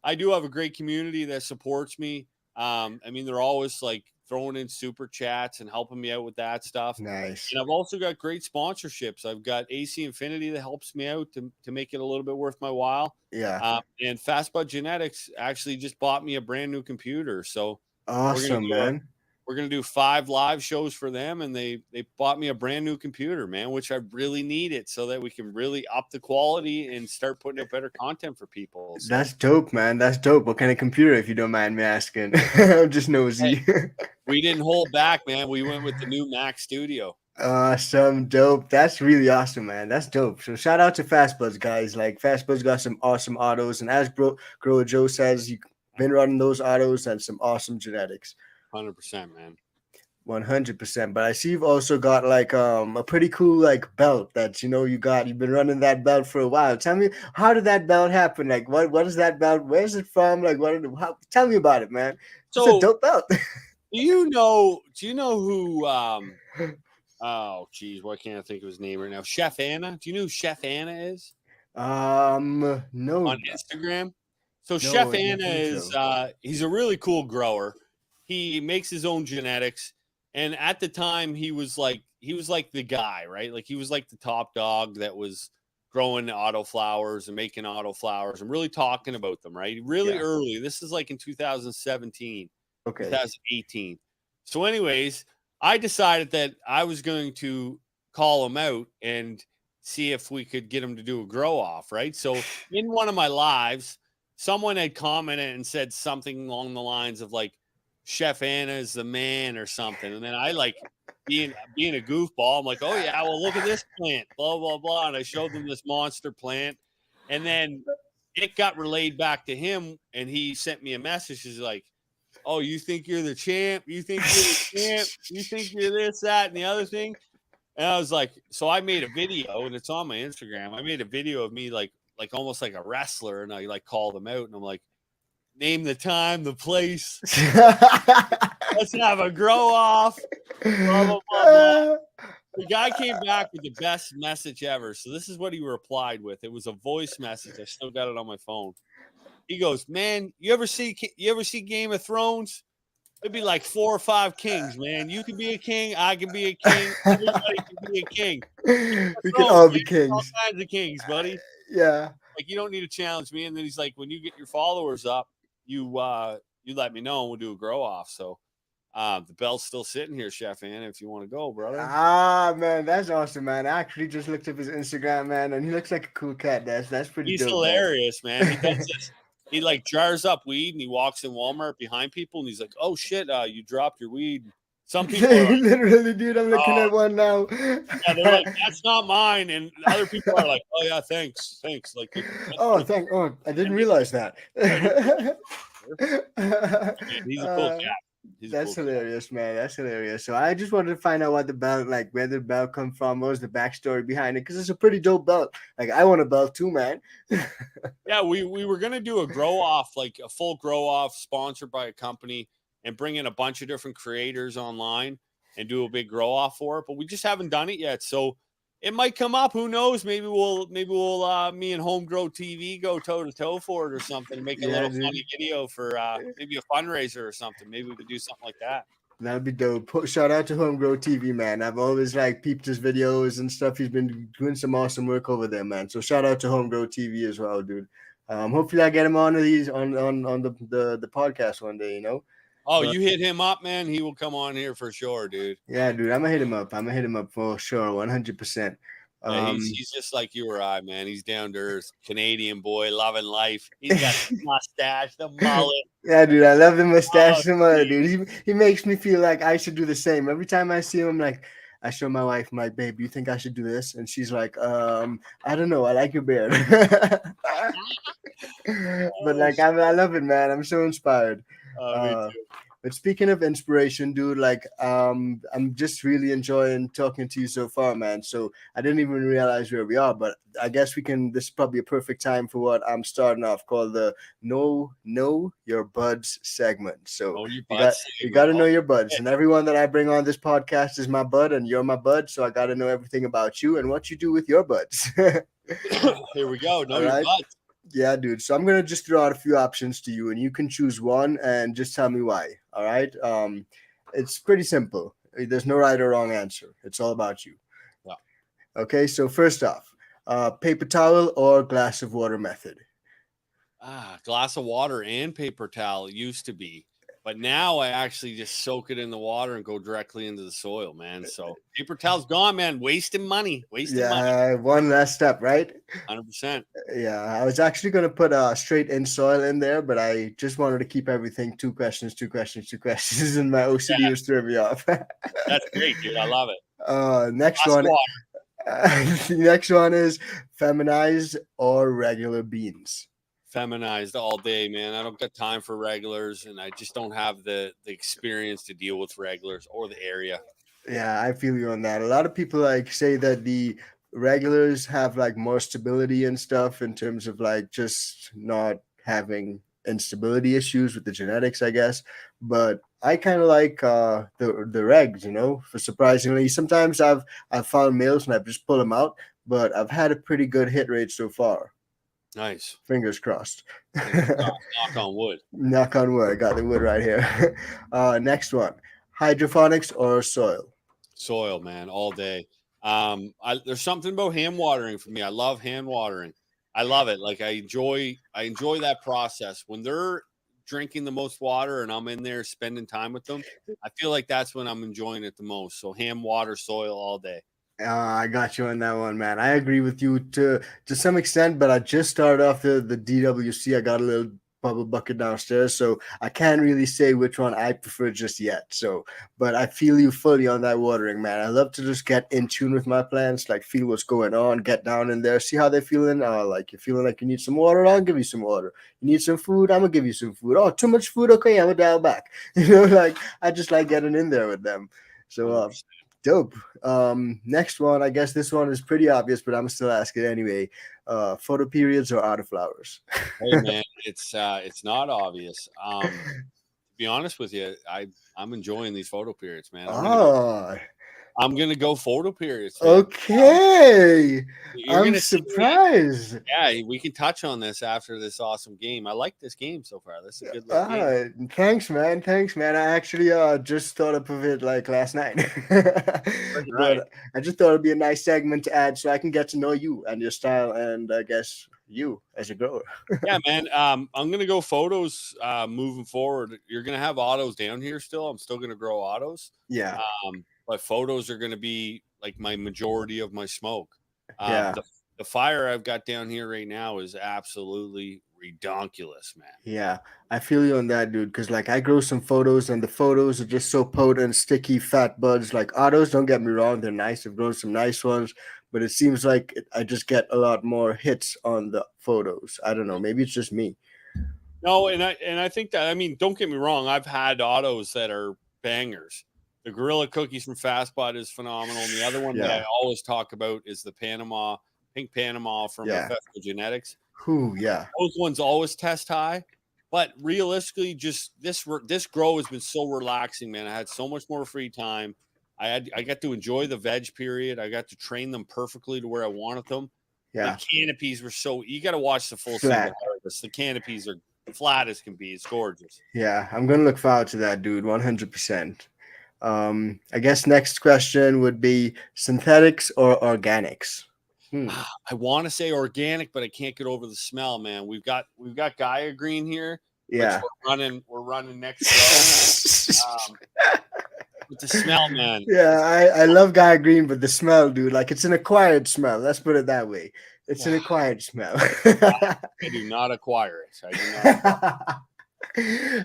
I do have a great community that supports me. I mean, they're always like throwing in super chats and helping me out with that stuff. Nice. And I've also got great sponsorships. I've got AC Infinity that helps me out to make it a little bit worth my while. Yeah. And Fastbud Genetics actually just bought me a brand new computer. So we're gonna Awesome, do a, man. we're gonna do 5 live shows for them, and they bought me a brand new computer, man, which I really need it so that we can really up the quality and start putting out better content for people. So That's dope, man. That's dope. What kind of computer, if you don't mind me asking? I'm just nosy. we didn't hold back, man. We went with the new Mac Studio. Awesome, dope. That's really awesome, man. That's dope. So shout out to Fastbuzz, guys. Like Fastbuzz got some awesome autos, and as Grower Joe says, you've been running those autos and some awesome genetics. 100%, man. 100%. But I see you've also got like a pretty cool like belt that you've been running that belt for a while. Tell me, how did that belt happen? Like what is that belt? Where's it from? Like tell me about it, man. It's a So dope belt. do you know who oh geez, why can't I think of his name right now? Chef Anna. Do you know who Chef Anna is? No, On Instagram. So no, Chef I don't Anna think is so. he's a really cool grower. He makes his own genetics, and at the time he was like the guy, right? Like he was like the top dog that was growing autoflowers and making autoflowers and really talking about them, right? Really Yeah. early. This is like in 2017, Okay. 2018. So anyways, I decided that I was going to call him out and see if we could get him to do a grow off, right? So in one of my lives, someone had commented and said something along the lines of like, Chef Anna is the man or something. And then I like being a goofball, I'm like, oh yeah, well look at this plant, blah, blah, blah. And I showed them this monster plant. And then it got relayed back to him and he sent me a message. He's like, oh, you think you're the champ? You think you're the champ? You think you're this, that, and the other thing? And I was like, so I made a video and it's on my Instagram. I made a video of me like almost like a wrestler, and I like called him out and I'm like, name the time, the place. Let's have a grow off. Blah, blah, blah, blah. The guy came back with the best message ever. So this is what he replied with. It was a voice message. I still got it on my phone. He goes, man, you ever see Game of Thrones? It'd be like 4 or 5 kings, man. You can be a king. I can be a king. Everybody can be a king. We can all be All kings. kinds of kings, buddy. Yeah. Like you don't need to challenge me. And then he's like, when you get your followers up, you let me know and we'll do a grow off. So the belt's still sitting here, Chef Anna, if you want to go, brother. Man, that's awesome, man. I actually just looked up his Instagram, man, and he looks like a cool cat. That's pretty He's dope. hilarious, man. He does this. He like jars up weed and he walks in Walmart behind people and he's like, oh shit, you dropped your weed. Some people are like, Literally, dude, I'm looking at one now. yeah, they're like, that's not mine. And other people are like, oh yeah, thanks. Like, I didn't realize that. he's a cool cat. That's hilarious, man. That's hilarious. So I just wanted to find out what the belt, like where the belt come from, what was the backstory behind it, because it's a pretty dope belt. Like I want a belt too, man. Yeah, we were gonna do a grow off, like a full grow off, sponsored by a company, and bring in a bunch of different creators online and do a big grow off for it, but we just haven't done it yet. So it might come up. Who knows? Maybe we'll me and Home Grow TV go toe to toe for it or something. Make a little funny video for maybe a fundraiser or something. Maybe we could do something like that. That'd be dope. Shout out to Home Grow TV, man. I've always like peeped his videos and stuff. He's been doing some awesome work over there, man. So shout out to Home Grow TV as well, dude. Hopefully I get him on the podcast one day, Oh, you hit him up, man. He will come on here for sure, dude. Yeah, dude. I'm gonna hit him up for sure, 100%. Yeah, he's just like you or I, man. He's down to earth, Canadian boy, loving life. He's got the mustache, the mullet. Yeah, dude. I love the mustache, the mullet, dude. He makes me feel like I should do the same. Every time I see him, I'm like, I show my wife, I'm like, babe, you think I should do this? And she's like, I don't know. I like your beard. But like, I love it, man. I'm so inspired. Me too. But speaking of inspiration, dude, like I'm just really enjoying talking to you so far, man. So I didn't even realize where we are, but I guess we can. This is probably a perfect time for what I'm starting off called the Know Your Buds segment. So Oh, your you butt got you got segment. to know your buds, Yeah. and everyone that I bring on this podcast is my bud, and you're my bud. So I got to know everything about you and what you do with your buds. Here we go. Know All your right. butt. Yeah, dude. So I'm gonna just throw out a few options to you, and you can choose one and just tell me why. All right. It's pretty simple. There's no right or wrong answer. It's all about you. Yeah. Okay. So first off, paper towel or glass of water method. Glass of water and paper towel used to be, but now I actually just soak it in the water and go directly into the soil, man. So paper towel's gone, man. Wasting money. Wasting money. Yeah, one last step, right? 100%. Yeah, I was actually gonna put straight in soil in there, but I just wanted to keep everything two questions, and my OCD Yeah, was throwing me off. that's great, dude. I love it. Next Glass of one. water. The next one is feminized or regular beans. Feminized all day, man. I don't got time for regulars, and I just don't have the experience to deal with regulars or the area. Yeah, I feel you on that. A lot of people like say that the regulars have like more stability and stuff in terms of like just not having instability issues with the genetics, I guess. But I kind of like the regs, you know. For surprisingly, sometimes I've found males and I've just pulled them out, but I've had a pretty good hit rate so far. Nice. Fingers crossed. Knock on wood. Knock on wood. I got the wood right here. Next one, hydroponics or soil. Soil, man, all day. There's something about hand watering for me. I love hand watering. I love it. Like I enjoy that process when they're drinking the most water and I'm in there spending time with them. I feel like that's when I'm enjoying it the most. So hand water, soil all day. I got you on that one, man. I agree with you to some extent, but I just started off the DWC. I got a little bubble bucket downstairs, so I can't really say which one I prefer just yet. So, but I feel you fully on that watering, man. I love to just get in tune with my plants, like feel what's going on, get down in there, see how they're feeling. Like you're feeling like you need some water, I'll give you some water. You need some food, I'm gonna give you some food. Oh, too much food, okay, I'm gonna dial back. Like I just like getting in there with them. So, 100%. dope. Next one, I guess this one is pretty obvious, but I'm still asking anyway. Photo periods or autoflowers? Hey man, it's not obvious. To be honest with you, I'm enjoying these photo periods, man. Oh, I'm gonna go photo periods, man. okay. You're I'm gonna see me. surprised. Yeah, we can touch on this after this awesome game. I like this game so far. This is a good little game. Thanks, man. Thanks, man. I actually just thought up of it like last night. Right. But I just thought it'd be a nice segment to add so I can get to know you and your style and I guess you as a grower. Yeah, man. I'm gonna go photos moving forward. You're gonna have autos down here still. I'm still gonna grow autos. Yeah. But photos are gonna be like my majority of my smoke. Yeah. The fire I've got down here right now is absolutely redonkulous, man. Yeah, I feel you on that, dude. Because like I grow some photos, and the photos are just so potent, sticky, fat buds. Like autos, don't get me wrong, they're nice. I've grown some nice ones, but it seems like I just get a lot more hits on the photos. I don't know. Maybe it's just me. No, and I think that, I mean, don't get me wrong. I've had autos that are bangers. The Gorilla Cookies from Fastbot is phenomenal. And the other one that I always talk about is the Pink Panama from Festival Genetics. Who? Yeah. Those ones always test high. But realistically, just this grow has been so relaxing, man. I had so much more free time. I got to enjoy the veg period. I got to train them perfectly to where I wanted them. Yeah. The canopies were you got to watch the full Flat. season harvest. The canopies are flat as can be. It's gorgeous. Yeah, I'm gonna look forward to that, dude. 100%. I guess next question would be synthetics or organics. I want to say organic, but I can't get over the smell, man. We've got Gaia Green here. Yeah, we're running next row. With the smell, man. Yeah, I love Gaia Green, but the smell, dude, like it's an acquired smell. Let's put it that way. It's an acquired smell. I do not acquire it. I do not.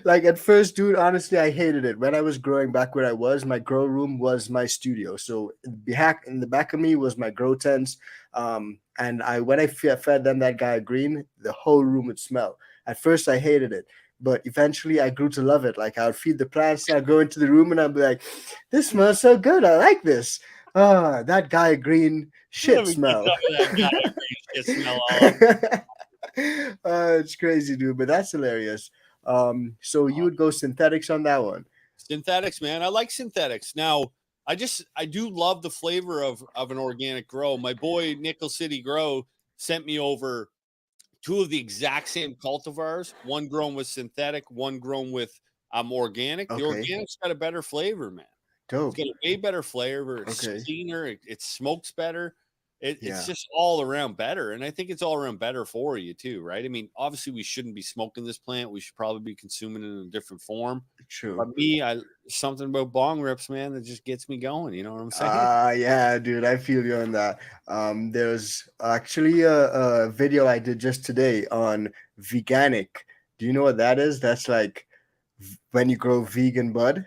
Like at first, dude, honestly, I hated it. When I was growing back where I was, my grow room was my studio. So in the back of me was my grow tents. And when I fed them that Gaia Green, the whole room would smell. At first, I hated it. but eventually I grew to love it. Like I would feed the plants, and I'd go into the room and I'd be like, "This smells so good. I like this." That guy green Let shit me get smell. some of that guy shit smell all over. It's crazy, dude, but that's hilarious. So you would go synthetics on that one? Synthetics, man. I like synthetics. Now, I do love the flavor of an organic grow. My boy Nickel City Grow sent me over two of the exact same cultivars, one grown with synthetic, one grown with organic. The Okay, organic's got a better flavor, man. It's dope. got a way better flavor. It's Okay, cleaner. It smokes better. It's yeah, just all around better. And I think it's all around better for you too, right? I mean, obviously we shouldn't be smoking this plant. We should probably be consuming it in a different form. true. But me, I something about bong rips, man, that just gets me going. You know what I'm saying? Yeah, dude, I feel you on that. There's actually a video I did just today on veganic. Do you know what that is? That's like when you grow vegan bud.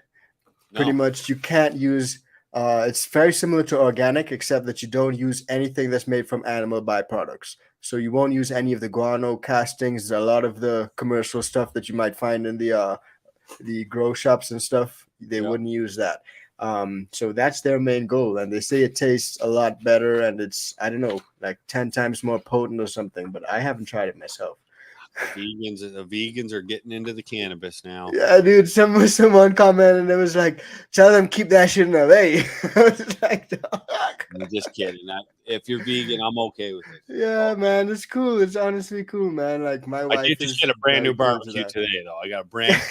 Pretty No. much, you can't use. It's very similar to organic, except that you don't use anything that's made from animal byproducts. So you won't use any of the guano castings. A lot of the commercial stuff that you might find in the grow shops and stuff, they Yeah. wouldn't use that. So that's their main goal, and they say it tastes a lot better, and it's, I don't know, like 10 times more potent or something. But I haven't tried it myself. The vegans are getting into the cannabis now. Yeah, dude. Someone commented and it was like, "Tell them keep that shit in LA." I was like, "Dog." I'm just kidding. If you're vegan, I'm okay with it. Yeah, man, it's cool. It's honestly cool, man. Like my I wife did just is get a brand very new cool to barbecue that. today, though. I got a brand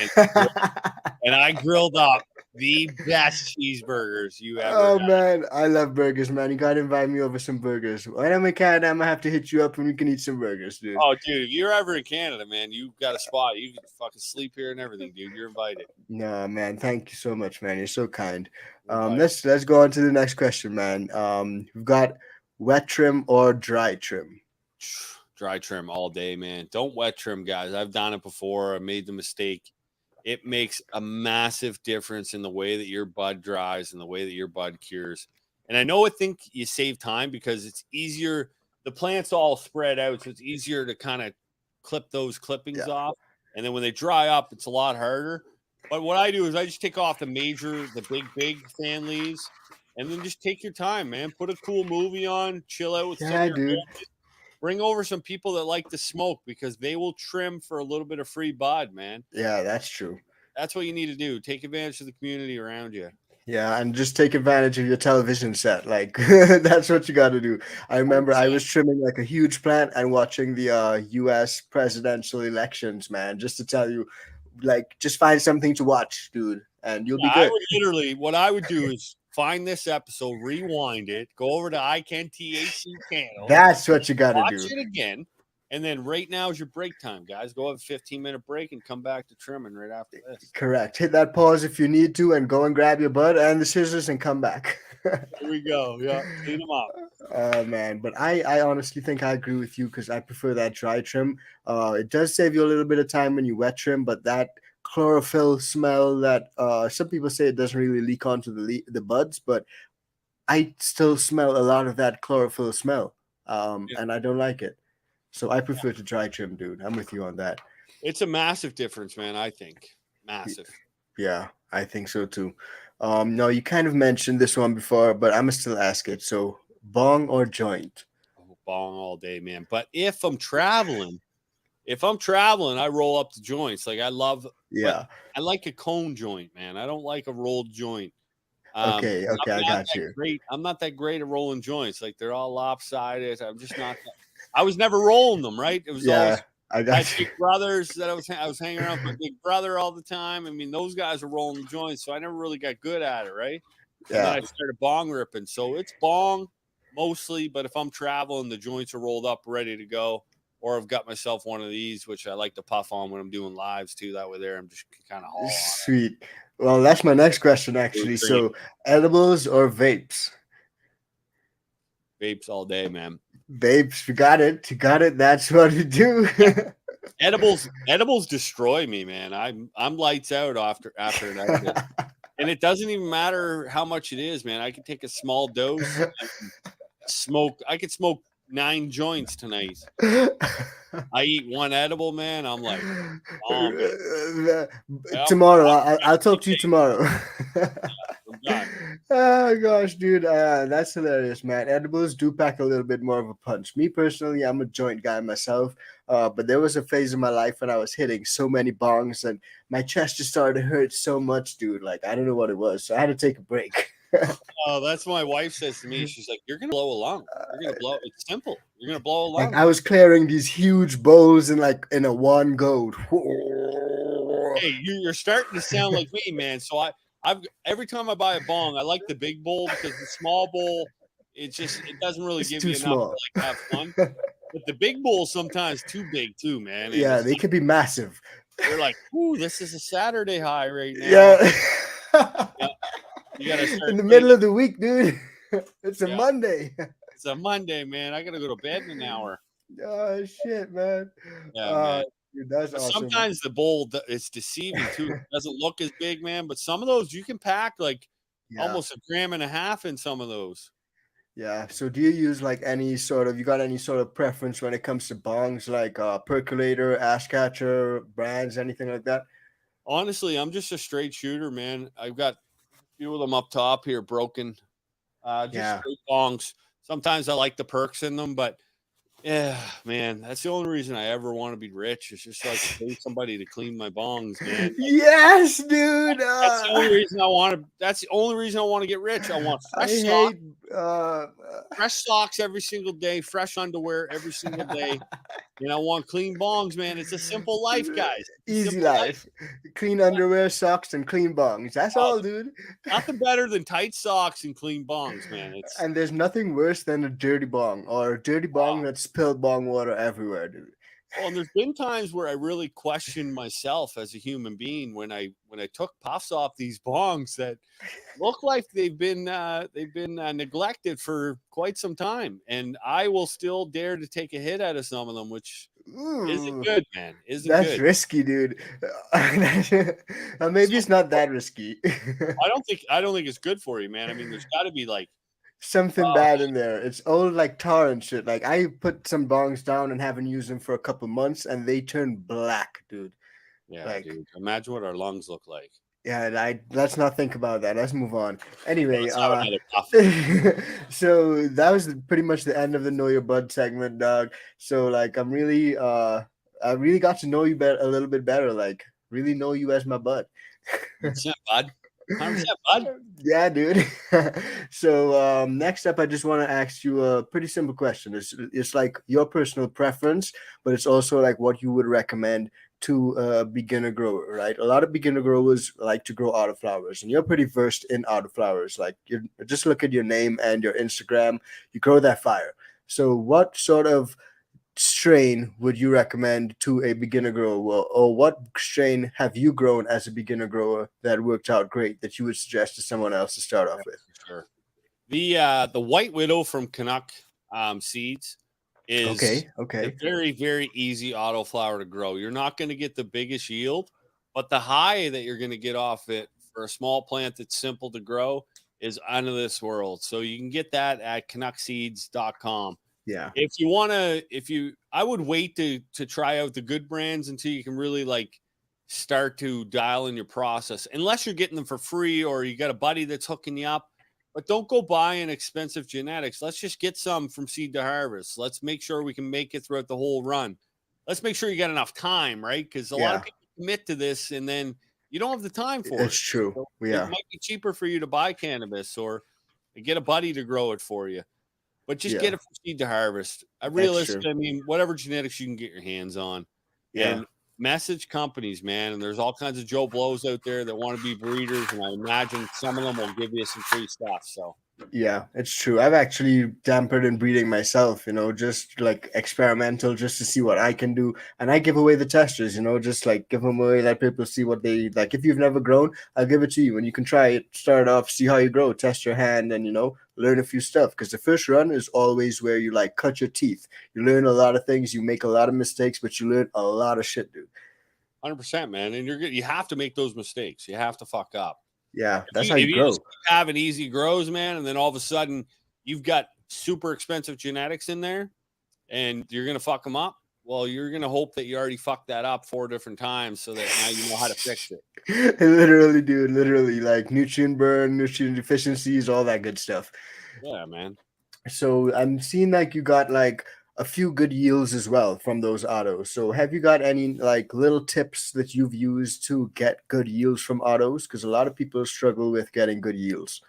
and I grilled up the best cheeseburgers you ever Oh had. man, I love burgers, man. You gotta invite me over some burgers. When I'm in Canada, I'm gonna have to hit you up and we can eat some burgers, dude. Oh, dude, if you're ever in Canada, man, you got a spot. You can fucking sleep here and everything, dude. You're invited. No, man, thank you so much, man. You're so kind. You're invited. Let's go on to the next question, man. We've got wet trim or dry trim. Dry trim all day, man. Don't wet trim, guys. I've done it before. I made the mistake. It makes a massive difference in the way that your bud dries and the way that your bud cures. And I think you save time because it's easier. The plant's all spread out, so it's easier to kind of clip those clippings Yeah. off. And then when they dry up, it's a lot harder. But what I do is I just take off the big fan leaves, and then just take your time, man. Put a cool movie on, chill out with some Yeah, of your dude. homies. Bring over some people that like to smoke because they will trim for a little bit of free bud, man. Yeah, that's true. That's what you need to do. Take advantage of the community around you. Yeah, and just take advantage of your television set. Like that's what you got to do. I remember I 100%. was trimming like a huge plant and watching the U.S. presidential elections, man. Just to tell you, like, just find something to watch, dude, and you'll be I good. would literally, what I would do is find this episode, rewind it, go over to ICANN THC channel, That's what you got to watch do. it again, and then right now is your break time, guys. Go have a 15-minute break and come back to trimming right after this. Correct. Hit that pause if you need to, and go and grab your bud and the scissors and come back. Here we go. Yeah, clean them up. Oh man, but I honestly think I agree with you because I prefer that dry trim. It does save you a little bit of time when you wet trim, but that chlorophyll smell that some people say it doesn't really leak onto the buds, but I still smell a lot of that chlorophyll smell, and I don't like it. So I prefer to dry trim, dude. I'm with you on that. It's a massive difference, man. I think massive. Yeah, I think so too. No, you kind of mentioned this one before, but I'm gonna still ask it. So, bong or joint? Bong all day, man. But if I'm traveling, I roll up the joints. Like I love, Yeah. I like a cone joint, man. I don't like a rolled joint. Okay. I'm I not got that you. great. I'm not that great at rolling joints. Like they're all lopsided. I'm just not. I was never rolling them. Right. It was always Yeah, I my got you. big brothers that I was hanging around with my big brother all the time. I mean, those guys were rolling the joints, so I never really got good at it. Right. And then Yeah. I started bong ripping. So it's bong mostly, but if I'm traveling, the joints are rolled up, ready to go. Or I've got myself one of these, which I like to puff on when I'm doing lives too. That way, there I'm just kind of haul on it. Sweet. Well, that's my next question actually. So, edibles or vapes? Vapes all day, man. Vapes, you got it. You got it. That's what we do. Edibles destroy me, man. I'm lights out after an edible. And it doesn't even matter how much it is, man. I can take a small dose and smoke. I could smoke 9 joints tonight. I eat one edible, man. I'm like, oh, man. Tomorrow, I'll talk to you tomorrow. I'm done. Oh gosh, dude, that's hilarious, man. Edibles do pack a little bit more of a punch. Me personally, I'm a joint guy myself, but there was a phase in my life when I was hitting so many bongs and my chest just started to hurt so much, dude. Like I don't know what it was, so I had to take a break. Oh, that's what my wife says to me. She's like, "You're gonna blow a lung. You're gonna blow. It's simple. You're gonna blow a Like lung." I was clearing these huge bowls in a one go. Hey, you're starting to sound like me, man. So I've every time I buy a bong, I like the big bowl because the small bowl, it doesn't really It's give too you enough small. to like have fun. But the big bowl sometimes too big too, man. And Yeah, it's they like, could be massive. you're like, "Ooh, this is a Saturday high right now." Yeah. Yeah, you gotta start In the thinking, middle of the week, dude. It's a yeah, Monday. it's a Monday, man. I gotta go to bed in an hour. Oh shit, man. Yeah, man. Dude, that's But awesome. sometimes the bowl it's deceiving too. It doesn't look as big, man. But some of those you can pack like Yeah. almost 1.5 grams in some of those. Yeah. So do you use like you got any sort of preference when it comes to bongs, like percolator, ash catcher, brands, anything like that? Honestly, I'm just a straight shooter, man. I've got a few of them up top here broken. Just Yeah. straight bongs. Sometimes I like the perks in them, but yeah, man, that's the only reason I ever want to be rich. Is just so I can pay somebody to clean my bongs, man. Yes, dude. That's the only reason I want to. That's the only reason I want to get rich. I want I fresh socks, hate uh fresh socks every single day, fresh underwear every single day. And I want clean bongs, man. It's a simple life, guys. It's a easy simple life. life. Clean underwear, socks, and clean bongs. That's Oh, all, dude. nothing better than tight socks and clean bongs, man. It's And there's nothing worse than a dirty bong or a dirty bong that spilled bong water everywhere, dude. well, and there's been times where I really questioned myself as a human being when I took puffs off these bongs that look like they've been neglected for quite some time, and I will still dare to take a hit out of some of them, which isn't Ooh, good, man. Isn't that's good. risky, dude. Maybe it's not that risky. I don't think it's good for you, man. I mean, there's got to be like, Something oh, bad in there. It's all like tar and shit. Like I put some bongs down and haven't used them for a couple months, and they turn black, dude. yeah, Like, dude. Imagine what our lungs look like. yeah, let's not think about that. Let's move on. Anyway, Let's have another puff. so that was pretty much the end of the Know Your Bud segment, dog. So like I really got to know you a little bit better, like really know you as my bud. 100%, bud. 100%, bud. Yeah, dude. So next up, I just want to ask you a pretty simple question. It's like your personal preference, but it's also like what you would recommend to a beginner grower, right? A lot of beginner growers like to grow autoflowers, and you're pretty versed in autoflowers. Like you just look at your name and your Instagram, you grow that fire. So what sort of strain would you recommend to a beginner grower, or what strain have you grown as a beginner grower that worked out great that you would suggest to someone else to start off with? Sure. The White Widow from Canuck seeds is a Okay. very, very easy autoflower to grow. You're not going to get the biggest yield, but the high that you're going to get off it for a small plant that's simple to grow is out of this world. So you can get that at canuckseeds.com. Yeah. I would wait to try out the good brands until you can really like start to dial in your process, unless you're getting them for free or you got a buddy that's hooking you up. But don't go buying expensive genetics. Let's just get some from seed to harvest. Let's make sure we can make it throughout the whole run. Let's make sure you got enough time, right? Because a lot of Yeah, people commit to this and then you don't have the time for it's it. true. So it Yeah. might be cheaper for you to buy cannabis or get a buddy to grow it for you. But just Yeah, get it from seed to harvest. I that's true. realistically, I mean, whatever genetics you can get your hands on, Yeah. and message companies, man. And there's all kinds of Joe Blows out there that want to be breeders, and I imagine some of them will give you some free stuff. So Yeah, it's true. I've actually dampered in breeding myself, just like experimental, just to see what I can do. And I give away the testers, just like give them away, let people see what they like. If you've never grown, I'll give it to you and you can try it, start off, see how you grow, test your hand, and learn a few stuff. Because the first run is always where you like cut your teeth. You learn a lot of things, you make a lot of mistakes, but you learn a lot of shit, dude. 100%, man. And you have to make those mistakes. You have to fuck up. Yeah, If that's you, how if you you just grow. keep having easy grows, man, and then all of a sudden you've got super expensive genetics in there, and you're going to fuck them up. Well, you're going to hope that you already fucked that up 4 different times so that now you know how to fix it. Literally, dude. Literally, like nutrient burn, nutrient deficiencies, all that good stuff. Yeah, man. So I'm seeing like you got like a few good yields as well from those autos. So have you got any like little tips that you've used to get good yields from autos? Because a lot of people struggle with getting good yields.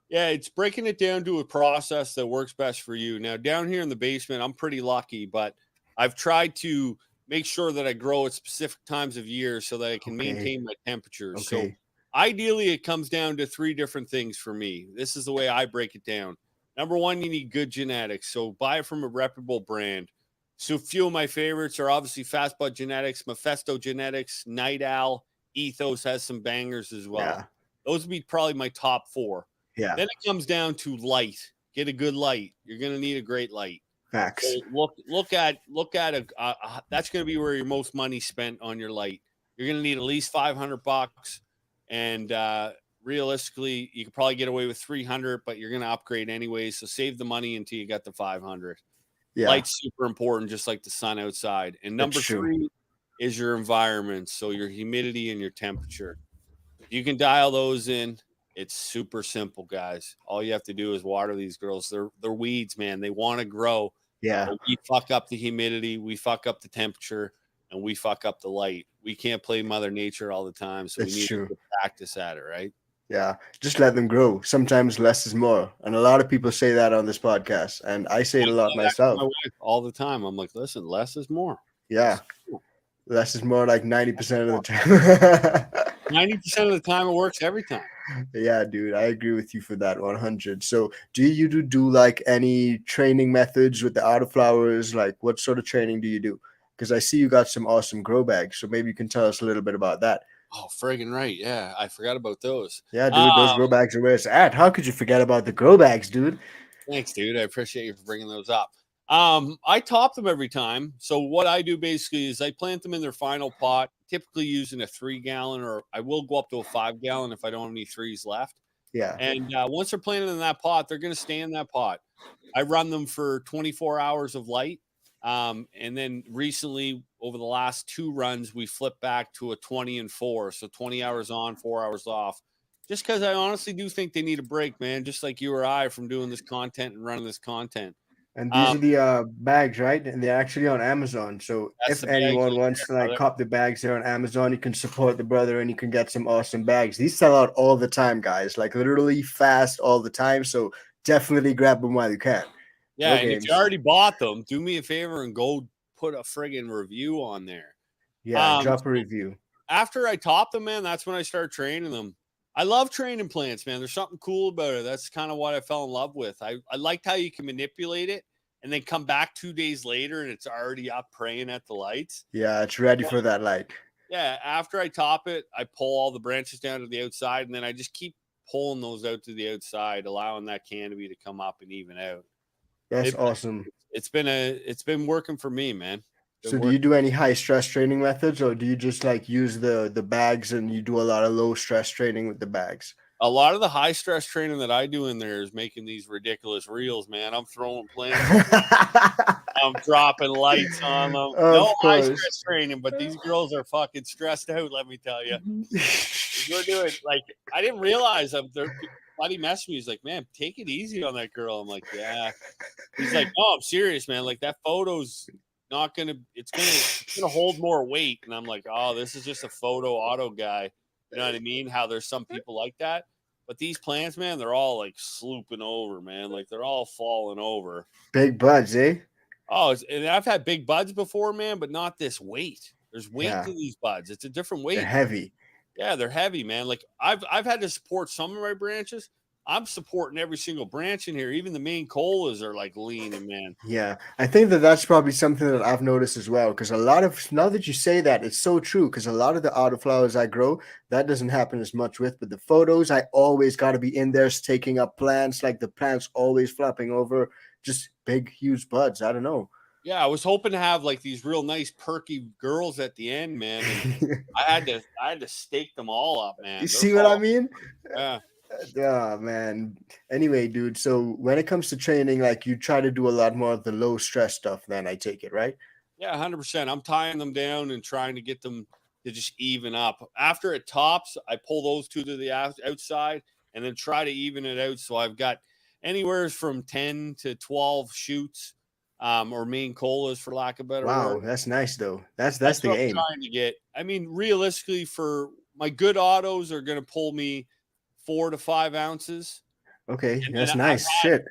Yeah, it's breaking it down to a process that works best for you. Now, down here in the basement, I'm pretty lucky, but I've tried to make sure that I grow at specific times of year so that I can Okay. maintain my temperatures. So, Okay. ideally, it comes down to 3 different things for me. This is the way I break it down. Number one, you need good genetics. So, buy it from a reputable brand. So, a few of my favorites are obviously Fast Bud Genetics, Mephisto Genetics, Night Owl, Ethos has some bangers as well. Yeah. Those would be probably my top 4. Yeah. Then it comes down to light. Get a good light. You're going to need a great light. So Facts. look at that's going to be where your most money spent on your light. You're going to need at least $500, and realistically, you could probably get away with 300, but you're going to upgrade anyways. So save the money until you got the 500. Yeah. Light's super important, just like the sun outside. And number That's true. 3 is your environment, so your humidity and your temperature. You can dial those in. It's super simple, guys. All you have to do is water these girls. They're weeds, man. They want to grow. Yeah. But we fuck up the humidity, we fuck up the temperature, and we fuck up the light. We can't play Mother Nature all the time, so It's we need true. to practice at it, right? Yeah. Just let them grow. Sometimes less is more. And a lot of people say that on this podcast. And I say it a lot I say that to myself. my wife all the time. I'm like, listen, less is more. Yeah. Less is more like 90% of the time. 90% of the time, it works every time. Yeah, dude, I agree with you for that 100. So, do you do like any training methods with the autoflowers? Like, what sort of training do you do? Because I see you got some awesome grow bags. So maybe you can tell us a little bit about that. Oh, friggin' right. Yeah, I forgot about those. Yeah, dude, those grow bags are where it's at. How could you forget about the grow bags, dude? Thanks, dude. I appreciate you for bringing those up. I top them every time. So what I do basically is I plant them in their final pot, typically using a 3-gallon, or I will go up to a 5-gallon if I don't have any 3s left. Yeah. And once they're planted in that pot, they're going to stay in that pot. I run them for 24 hours of light. And then recently, over the last 2 runs, we flipped back to a 20 and 4. So 20 hours on, 4 hours off. Just because I honestly do think they need a break, man. Just like you or I from doing this content and running this content. And these are the bags, right? And they're actually on Amazon. So That's if the bags anyone right wants to there, like brother. cop the bags, they're on Amazon. You can support the brother and you can get some awesome bags. These sell out all the time, guys. Like literally fast all the time. So definitely grab them while you can. Yeah, No and games. if you already bought them, do me a favor and go put a friggin' review on there. Yeah, drop a review. After I top them, man, that's when I start training them. I love training plants, man. There's something cool about it. That's kind of what I fell in love with. I liked how you can manipulate it and then come back 2 days later and it's already up praying at the lights. Yeah, it's ready for that light. Yeah, after I top it, I pull all the branches down to the outside and then I just keep pulling those out to the outside, allowing that canopy to come up and even out. That's awesome. It's been working for me, man. So do you do any high stress training methods or do you just like use the bags and you do a lot of low stress training with the bags? A lot of the high stress training that I do in there is making these ridiculous reels, man. I'm throwing plants. I'm dropping lights on them. No high stress training, but these girls are fucking stressed out, let me tell you. We're doing like I didn't realize buddy messaged me. He's like, man, take it easy on that girl. I'm like, yeah. He's like, no, I'm serious, man. Like that photo's not gonna it's gonna hold more weight. And I'm like, oh, this is just a photo auto guy. You know what I mean? How there's some people like that. But these plants, man, they're all like slooping over, man. Like they're all falling over. Big buds, eh? Oh, and I've had big buds before, man, but not this weight. There's weight to these buds. It's a different weight. They're heavy. Yeah, they're heavy, man. Like I've had to support some of my branches. I'm supporting every single branch in here. Even the main colas are like leaning, man. Yeah, I think that's probably something that I've noticed as well. Because a lot of now that you say that, it's so true. Because a lot of the autoflowers I grow, that doesn't happen as much with. But the photos, I always got to be in there taking up plants. Like the plants always flopping over, just big, huge buds. I don't know. Yeah, I was hoping to have like these real nice perky girls at the end, man. And I had to stake them all up, man. You see what I mean? Yeah. Oh man. Anyway, dude. So when it comes to training, like you try to do a lot more of the low stress stuff. Then I take it, right? Yeah, 100%. I'm tying them down and trying to get them to just even up. After it tops, I pull those two to the outside and then try to even it out. So I've got anywhere from 10 to 12 shoots, or main colas, for lack of better Wow, word. that's nice though. That's That's the what I'm aim. trying to get. I mean, realistically, for my good autos are going to pull me 4 to 5 ounces. Okay, And that's then nice. Shit.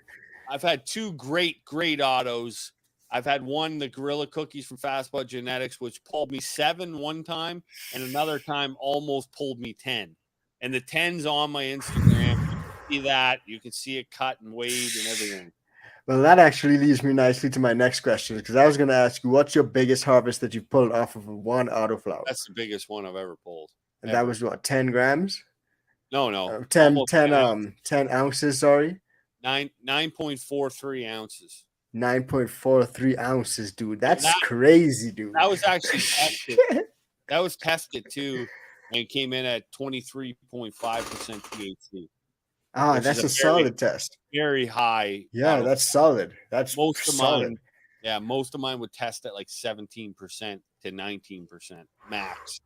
I've had two great autos. I've had one, the Gorilla Cookies from Fastball Genetics, which pulled me 7 one time, and another time almost pulled me 10. And the 10's on my Instagram. You can see that. You can see it cut and weighed and everything. Well, that actually leads me nicely to my next question because I was going to ask you, what's your biggest harvest that you've pulled off of one autoflower? That's the biggest one I've ever pulled. And that Ever. was what, 10 grams? No. 10, Almost 10, 10 ounces. 10 ounces, sorry. 9.43 ounces. 9.43 ounces, dude. That's That crazy, dude. that was actually tested. Shit. That was tested too, and came in at 23.5% THC, Ah, which is that's a a solid test. very high Yeah, auto. that's solid. That's Most of solid. mine, yeah, most of mine would test at like 17% to 19% max.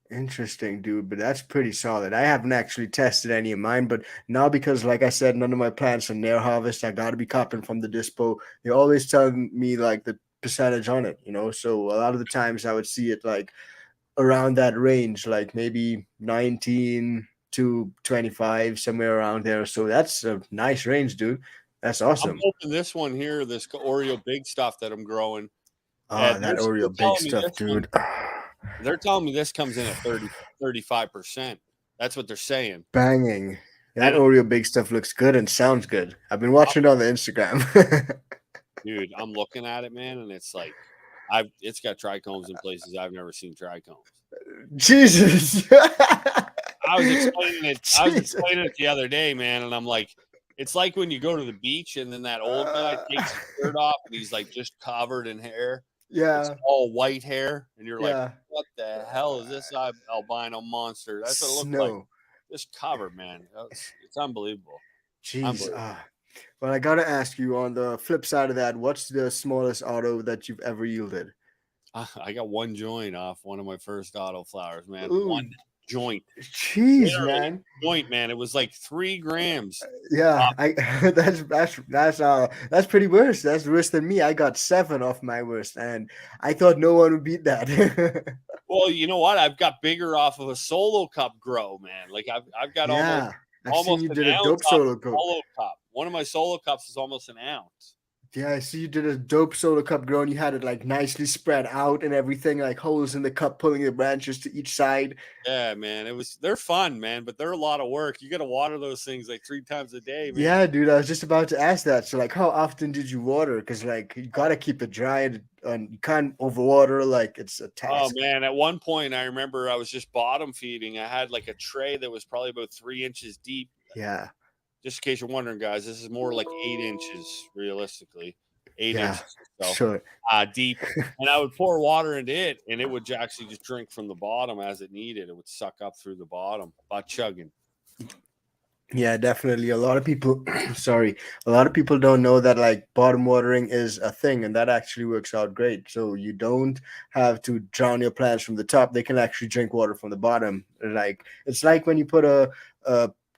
Interesting, dude, but that's pretty solid. I haven't actually tested any of mine, but now because, like I said, none of my plants are near harvest, I got to be copping from the dispo. They always tell me like the percentage on it, you know. So a lot of the times I would see it like around that range, like maybe 19 to 25, somewhere around there. So that's a nice range, dude. That's I'm awesome. hoping this one here, this Oreo Big Stuff that I'm growing, Ah, they're that still Oreo big telling me stuff, this one. dude. They're telling me this comes in at 35%. That's what they're saying. Banging. That And Oreo big stuff looks good and sounds good. I've been watching it on the Instagram. dude, I'm looking at it, man, and it's like it's got trichomes in places I've never seen trichomes. Jesus. I was explaining it. I was Jesus. explaining it the other day, man, and I'm like, it's like when you go to the beach and then that old guy takes his shirt off and he's like just covered in hair. It's Yeah. all white hair, and you're like, Yeah. what the hell is this albino monster? That's what it looked like. Snow. Just covered, man. It's unbelievable. Jeez. Unbelievable. Well, I gotta ask you on the flip side of that, what's the smallest auto that you've ever yielded? I got one joint off one of my first autoflowers, man. Ooh, One joint. jeez, Literally man. joint, man. It was like 3 grams. Yeah, I that's pretty worse. That's worse than me. I got 7 off my worst, and I thought no one would beat that. Well, you know what? I've got bigger off of a solo cup grow, man. Like I've got Yeah, I've seen almost you an did a ounce dope off solo a cup. solo cup. One of my solo cups is almost an ounce. Yeah, I see you did a dope solo cup grow, and you had it like nicely spread out and everything, like holes in the cup, pulling the branches to each side. Yeah, man. They're fun, man, but they're a lot of work. You got to water those things like 3 times a day, man. Yeah, dude, I was just about to ask that. So, like, how often did you water? Because, like, you gotta keep it dry, and you can't overwater. Like, it's a Oh task. man, at one point I remember I was just bottom feeding. I had like a tray that was probably about 3 inches deep. Yeah, Just in case you're wondering, guys, this is more like 8 inches realistically, eight yeah, inches or so sure. deep. And I would pour water into it, and it would actually just drink from the bottom as it needed. It would suck up through the bottom by chugging. Yeah, definitely. A lot of people, sorry, a lot of people don't know that like bottom watering is a thing, and that actually works out great. So you don't have to drown your plants from the top; they can actually drink water from the bottom. Like it's like when you put a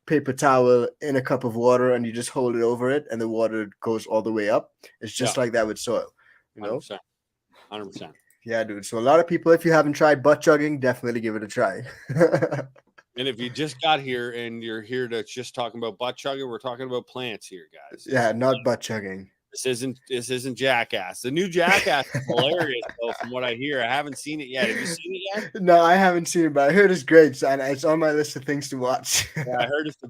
paper towel in a cup of water and you just hold it over it, and the water goes all the way up. It's Yeah, just like that with soil, you know? 100%, 100%. Yeah, dude. So a lot of people, if you haven't tried butt chugging, definitely give it a try. And if you just got here and you're here to just talking about butt chugging, we're talking about plants here, guys. Yeah, not butt chugging. This isn't Jackass. The new Jackass is hilarious, though, from what I hear. I haven't seen it yet. Have you seen it yet? No, I haven't seen it, but I heard it's great, and it's on my list of things to watch. Yeah, I heard it's the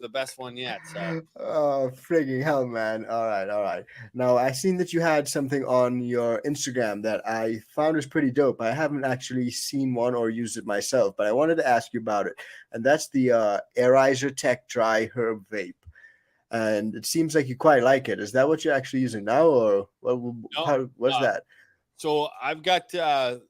best one yet. So Oh, frigging hell, man. All right, all right. Now, I seen that you had something on your Instagram that I found was pretty dope. I haven't actually seen one or used it myself, but I wanted to ask you about it. And that's the Airizer Tech Dry Herb Vape. And it seems like you quite like it. Is that what you're actually using now, or no, what's uh, that? so I've got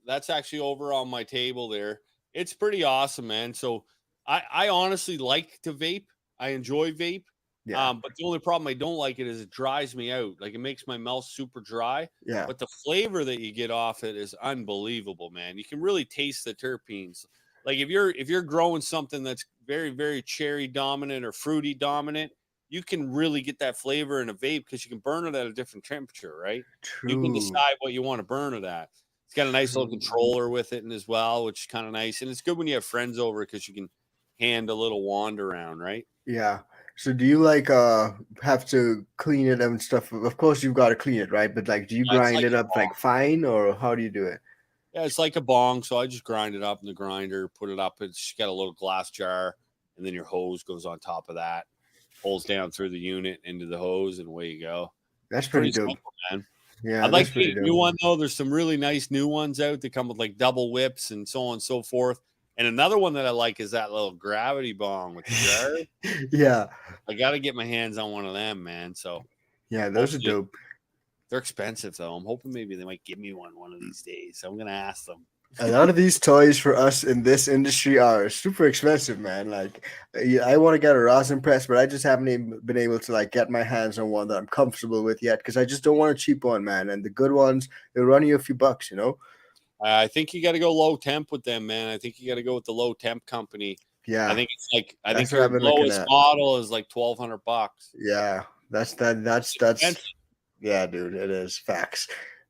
that's actually over on my table there. It's pretty awesome, man. So I honestly like to vape. I enjoy vape. Yeah. But the only problem I don't like it is it dries me out. Like it makes my mouth super dry. Yeah. But the flavor that you get off it is unbelievable, man. You can really taste the terpenes. Like if you're growing something that's very, very cherry dominant or fruity dominant, you can really get that flavor in a vape because you can burn it at a different temperature, right? You can True. decide what you want to burn it at. It's got a nice little controller with it and as well, which is kind of nice. And it's good when you have friends over because you can hand a little wand around, right? Yeah. So do you like have to clean it and stuff? Of course you've got to clean it, right? But like do you Yeah, it's grind like it up like fine or how do you do it? Yeah, it's like a bong. So I just grind it up in the grinder, put it up. It's got a little glass jar, and then your hose goes on top of that, pulls down through the unit into the hose, and away you go. That's pretty Pretty dope. simple, man. Yeah, I'd like that's to get pretty a new dope. one though. There's some really nice new ones out that come with like double whips and so on and so forth. And another one that I like is that little gravity bong with the jar. Yeah. I got to get my hands on one of them, man. So Yeah, those are hopefully dope. they're expensive though. I'm hoping maybe they might give me one of these days. So I'm gonna ask them. A lot of these toys for us in this industry are super expensive, man. Like, I want to get a rosin press, but I just haven't even been able to like get my hands on one that I'm comfortable with yet because I just don't want a cheap one, man. And the good ones, they'll run you a few bucks, you know? I think you got to go low temp with them, man. I think you got to go with the low temp company. Yeah, I think it's like I that's think what your I've been looking lowest at. model is like $1,200. Yeah, that's And yeah, dude, it is facts.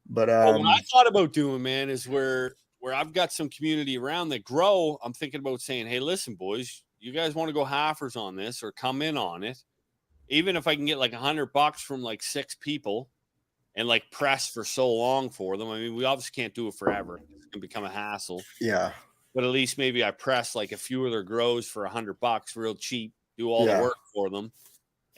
But But what I thought about doing, man, is where I've got some community around that grow. I'm thinking about saying, hey, listen, boys, you guys want to go halfers on this or come in on it? Even if I can get like $100 from like 6 people and like press for so long for them. I mean, we obviously can't do it forever. It's gonna become a hassle. yeah, But at least maybe I press like a few of their grows for $100, real cheap, do all the yeah, work for them,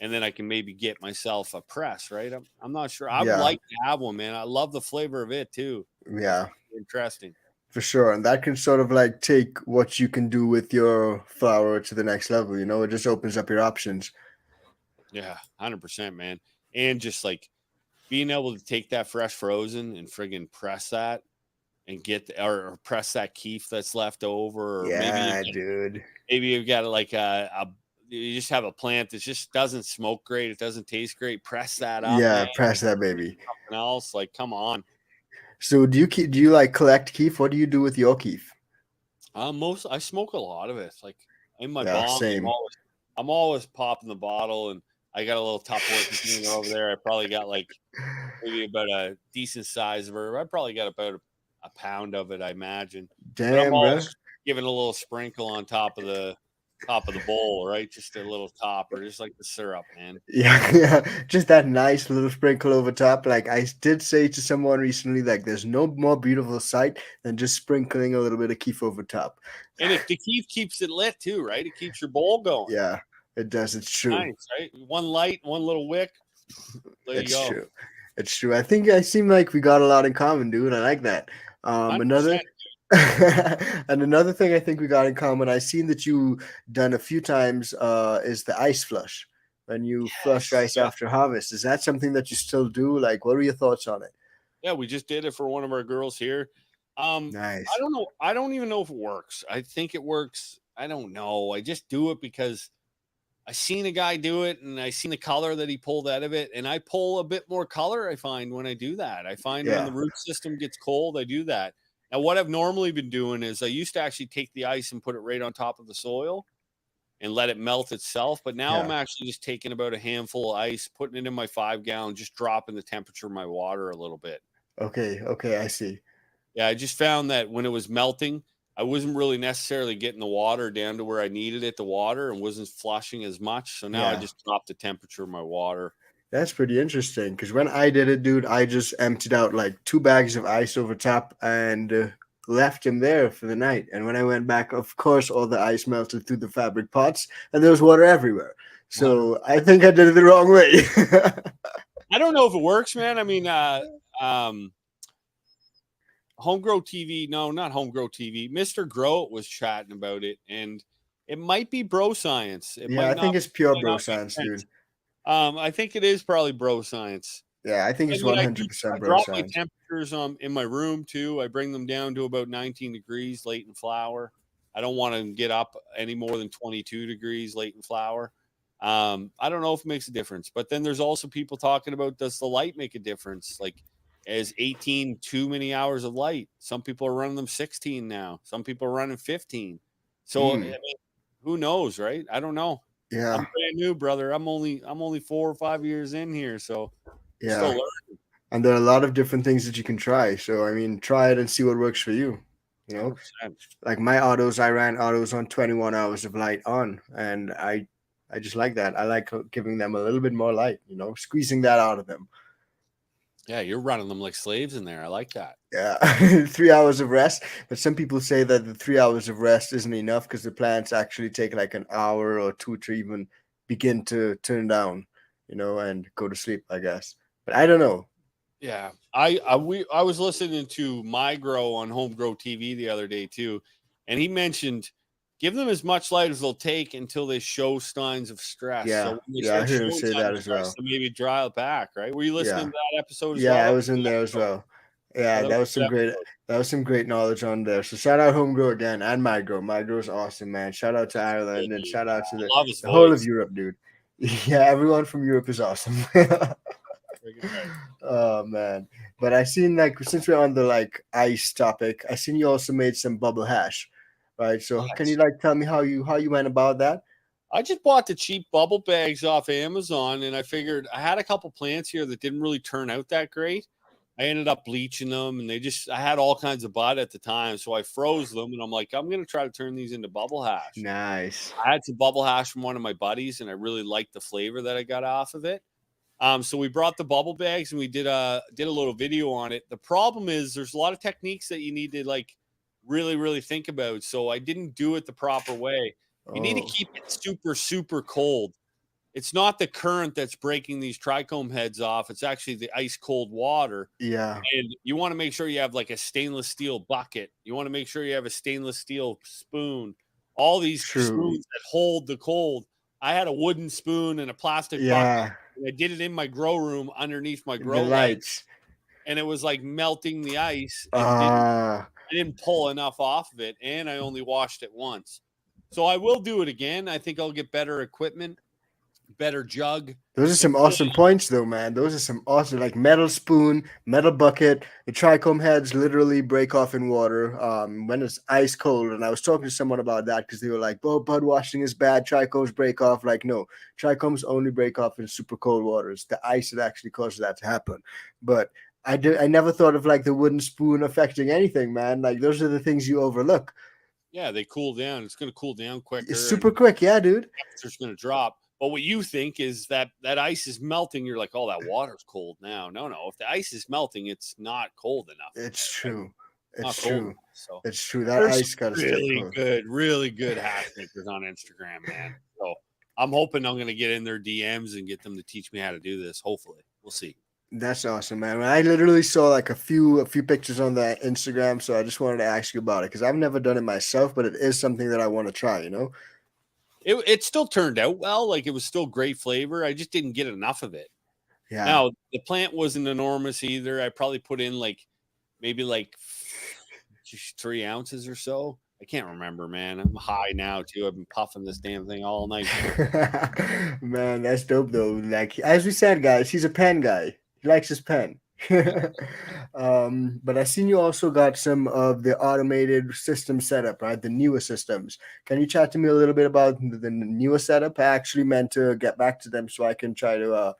and then I can maybe get myself a press, right? I'm not sure. I would yeah, like to have one, man. I love the flavor of it too. It's yeah, interesting. for sure. And that can sort of like take what you can do with your flower to the next level. You know, it just opens up your options. Yeah, 100%, man. And just like being able to take that fresh frozen and friggin' press that and or press that keef that's left over, or Yeah, dude. maybe you've got like you just have a plant that just doesn't smoke great, it doesn't taste great. Press that up, Yeah, man. press that baby. Something else, like come on. So do you like collect keef? What do you do with your keef? I smoke a lot of it. Like in my Yeah, bongs, same. I'm always popping the bottle, and I got a little Tupperware container over there. I probably got like maybe about a decent size of her. I probably got about a pound of it, I imagine. But I'm Damn, bro. always giving a little sprinkle on top of the bowl, right? Just a little topper, just like the syrup, man. Yeah, yeah, just that nice little sprinkle over top. Like I did say to someone recently, like there's no more beautiful sight than just sprinkling a little bit of keef over top. And the keef keeps it lit too, right? It keeps your bowl going. Yeah, it does. It's true. Nice, right? One light, one little wick. There you It's go. true. It's true. I think I seem like we got a lot in common, dude. I like that. 100%. And another thing I think we got in common, I seen that you done a few times, is the ice flush. When you flush rice Yeah. after harvest. Is that something that you still do? Like, what are your thoughts on it? Yeah, we just did it for one of our girls here. I Nice. don't know. I don't even know if it works. I think it works. I don't know. I just do it because I seen a guy do it and I seen the color that he pulled out of it. And I pull a bit more color, I find, when I do that. I find when the Yeah. root system gets cold, I do that. Now, what I've normally been doing is I used to actually take the ice and put it right on top of the soil and let it melt itself. But now I'm Yeah. actually just taking about a handful of ice, putting it in my 5 gallon, just dropping the temperature of my water a little bit. Okay. Okay. I see. Yeah, I just found that when it was melting, I wasn't really necessarily getting the water down to where I needed it, the water, and wasn't flushing as much. So now I Yeah. just dropped the temperature of my water. That's pretty interesting. Because when I did it, dude, I just emptied out like 2 bags of ice over top and left him there for the night. And when I went back, of course, all the ice melted through the fabric pots and there was water everywhere. So I think I did it the wrong way. I don't know if it works, man. I mean, Homegrow TV, no, not Homegrow TV. Mr. Grow was chatting about it, and it might be bro science. It Yeah, might I not, think it's pure might bro not make science, sense. dude. I think it is probably bro science. Yeah, I think it's And what I do, 100% I bro drop my science. temperatures in my room too. I bring them down to about 19 degrees late in flower. I don't want to get up any more than 22 degrees late in flower. I don't know if it makes a difference, but then there's also people talking about, does the light make a difference? Like, is 18 too many hours of light? Some people are running them 16 now. Some people are running 15. So I mean, who knows, right? I don't know. Yeah. I'm brand new, brother. I'm only 4 or 5 years in here, so Yeah. still learning. And there are a lot of different things that you can try. So I mean, try it and see what works for you. You know, 100%. like my autos, I ran autos on 21 hours of light on, and I just like that. I like giving them a little bit more light. You know, squeezing that out of them. Yeah, you're running them like slaves in there. I like that. Yeah, 3 hours of rest. But some people say that the 3 hours of rest isn't enough because the plants actually take like an hour or two to even begin to turn down, you know, and go to sleep, I guess. But I don't know. Yeah, I was listening to My Grow on Home Grow TV the other day too, and he mentioned give them as much light as they'll take until they show signs of stress. Yeah, So when they yeah, I start heard him showing say signs that of as stress, well. then maybe dial it back. Right? Were you listening Yeah, to that episode as yeah, I well? was in there as well. Yeah, Yeah, that that was was a good some great. episode. That was some great knowledge on there. So shout out Home Grow again and My Grow. My Grow is awesome, man. Shout out to Ireland and shout out to I love his the whole of voice. Europe, dude. Yeah, everyone from Europe is awesome. Friggin' right. Oh man. But I seen like since we're on the like ice topic, I seen you also made some bubble hash. Right. So can you Yes. like tell me how you went about that? I just bought the cheap bubble bags off Amazon, and I figured I had a couple plants here that didn't really turn out that great. I ended up bleaching them, and I had all kinds of bud at the time, so I froze them, and I'm like, I'm gonna try to turn these into bubble hash. Nice. I had some bubble hash from one of my buddies, and I really liked the flavor that I got off of it. So we brought the bubble bags, and we did a little video on it. The problem is there's a lot of techniques that you need to like really think about. So I didn't do it the proper way. You need to Oh, keep it super cold. It's not the current that's breaking these trichome heads off. It's actually the ice cold water. yeah. And you want to make sure you have like a stainless steel bucket. You want to make sure you have a stainless steel spoon. All these True. spoons that hold the cold. I had a wooden spoon and a plastic bucket. Yeah. And I did it in my grow room underneath my The grow light, lights. and it was like melting the ice and Ah, I didn't pull enough off of it, and I only washed it once. So I will do it again. I think I'll get better equipment, better jug. those are some awesome points though, man. Those are some awesome like metal spoon, metal bucket. The trichome heads literally break off in water when it's ice cold. And I was talking to someone about that because they were like, "Oh, bud washing is bad. Trichomes break off." Like, no, trichomes only break off in super cold waters. The ice that actually causes that to happen. But I never thought of like the wooden spoon affecting anything, man. Like those are the things you overlook. Yeah, they cool down. It's going to cool down It's quicker, and super quick, yeah, dude. temperature's going to drop. But what you think is that that ice is melting. You're like, oh, that water's cold now. No. If the ice is melting, it's not cold enough. It's Right? true. Not It's cold true. enough. So It's true. That there's ice gotta stay cold. really good hash makers on Instagram, man. So I'm hoping I'm going to get in their DMs and get them to teach me how to do this. Hopefully, we'll see. That's awesome, man. I literally saw like a few pictures on that Instagram, so I just wanted to ask you about it because I've never done it myself, but it is something that I want to try. You know? It still turned out well. Like it was still great flavor. I just didn't get enough of it. Yeah. Now the plant wasn't enormous either. I probably put in like maybe like 3 ounces or so. I can't remember, man. I'm high now too. I've been puffing this damn thing all night. Man, that's dope though. Like as we said, guys, he's a pen guy. He likes his pen. But I seen you also got some of the automated system setup, right? The newer systems. Can you chat to me a little bit about the newer setup? I actually meant to get back to them so I can try to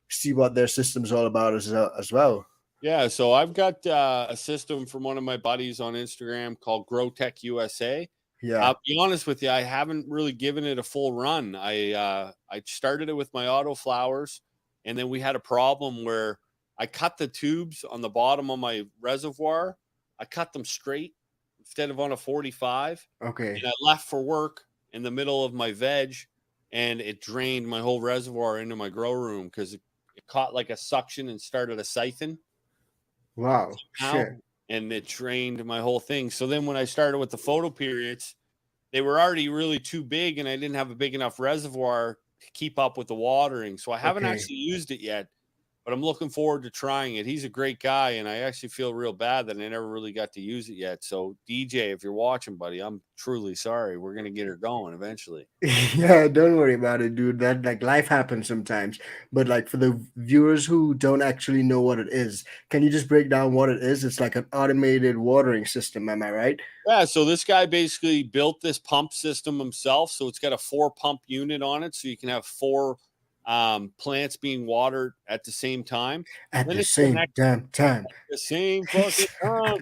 see what their system's all about as well. Yeah, so I've got a system from one of my buddies on Instagram called Grow Tech USA. Yeah. I'll be honest with you, I haven't really given it a full run. I started it with my autoflowers, and then we had a problem where I cut the tubes on the bottom of my reservoir. I cut them straight instead of on a 45, Okay. and I left for work in the middle of my veg, and it drained my whole reservoir into my grow room because it caught like a suction and started a siphon Wow. now, Shit. and it drained my whole thing. So then when I started with the photo periods, they were already really too big, and I didn't have a big enough reservoir to keep up with the watering. So I haven't Okay. actually used it yet. but I'm looking forward to trying it. He's a great guy, and I actually feel real bad that I never really got to use it yet. So, DJ, if you're watching, buddy, I'm truly sorry. We're gonna get her going eventually. Yeah, don't worry about it, dude. That like life happens sometimes. But like for the viewers who don't actually know what it is, can you just break down what it is? It's like an automated watering system, am I right? Yeah, so this guy basically built this pump system himself. So it's got a 4 pump unit on it, so you can have 4 plants being watered at the same time. At Then the it's same connected damn time. at the same fucking time.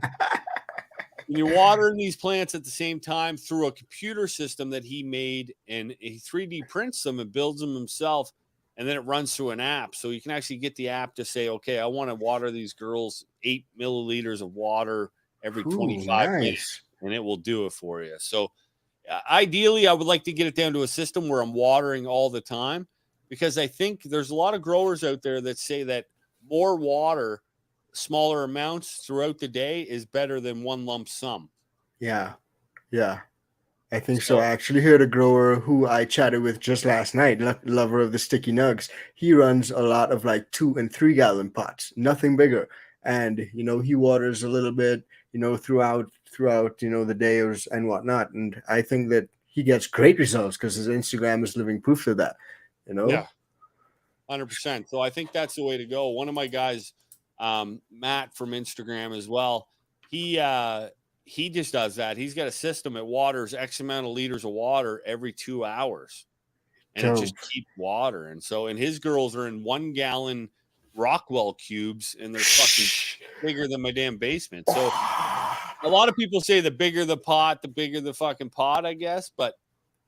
And you're watering these plants at the same time through a computer system that he made, and he 3D prints them and builds them himself. And then it runs through an app. So you can actually get the app to say, okay, I want to water these girls 8 milliliters of water every Ooh, 25 minutes, nice. and it will do it for you. So ideally, I would like to get it down to a system where I'm watering all the time, because I think there's a lot of growers out there that say that more water, smaller amounts throughout the day is better than one lump sum. Yeah, yeah. I think so. So I actually heard a grower who I chatted with just last night, lover of the sticky nugs. He runs a lot of like 2 and 3 gallon pots, nothing bigger. And he waters a little bit, throughout the day and whatnot. And I think that he gets great results because his Instagram is living proof of that. You know? yeah, 100%. So I think that's the way to go. One of my guys, Matt from Instagram as well, he just does that. He's got a system. It waters X amount of liters of water every 2 hours, and it just Dope. keeps water. And so, and his girls are in 1 gallon Rockwell cubes, and they're fucking bigger than my damn basement. So a lot of people say the bigger the pot, the bigger the fucking pot, I guess. But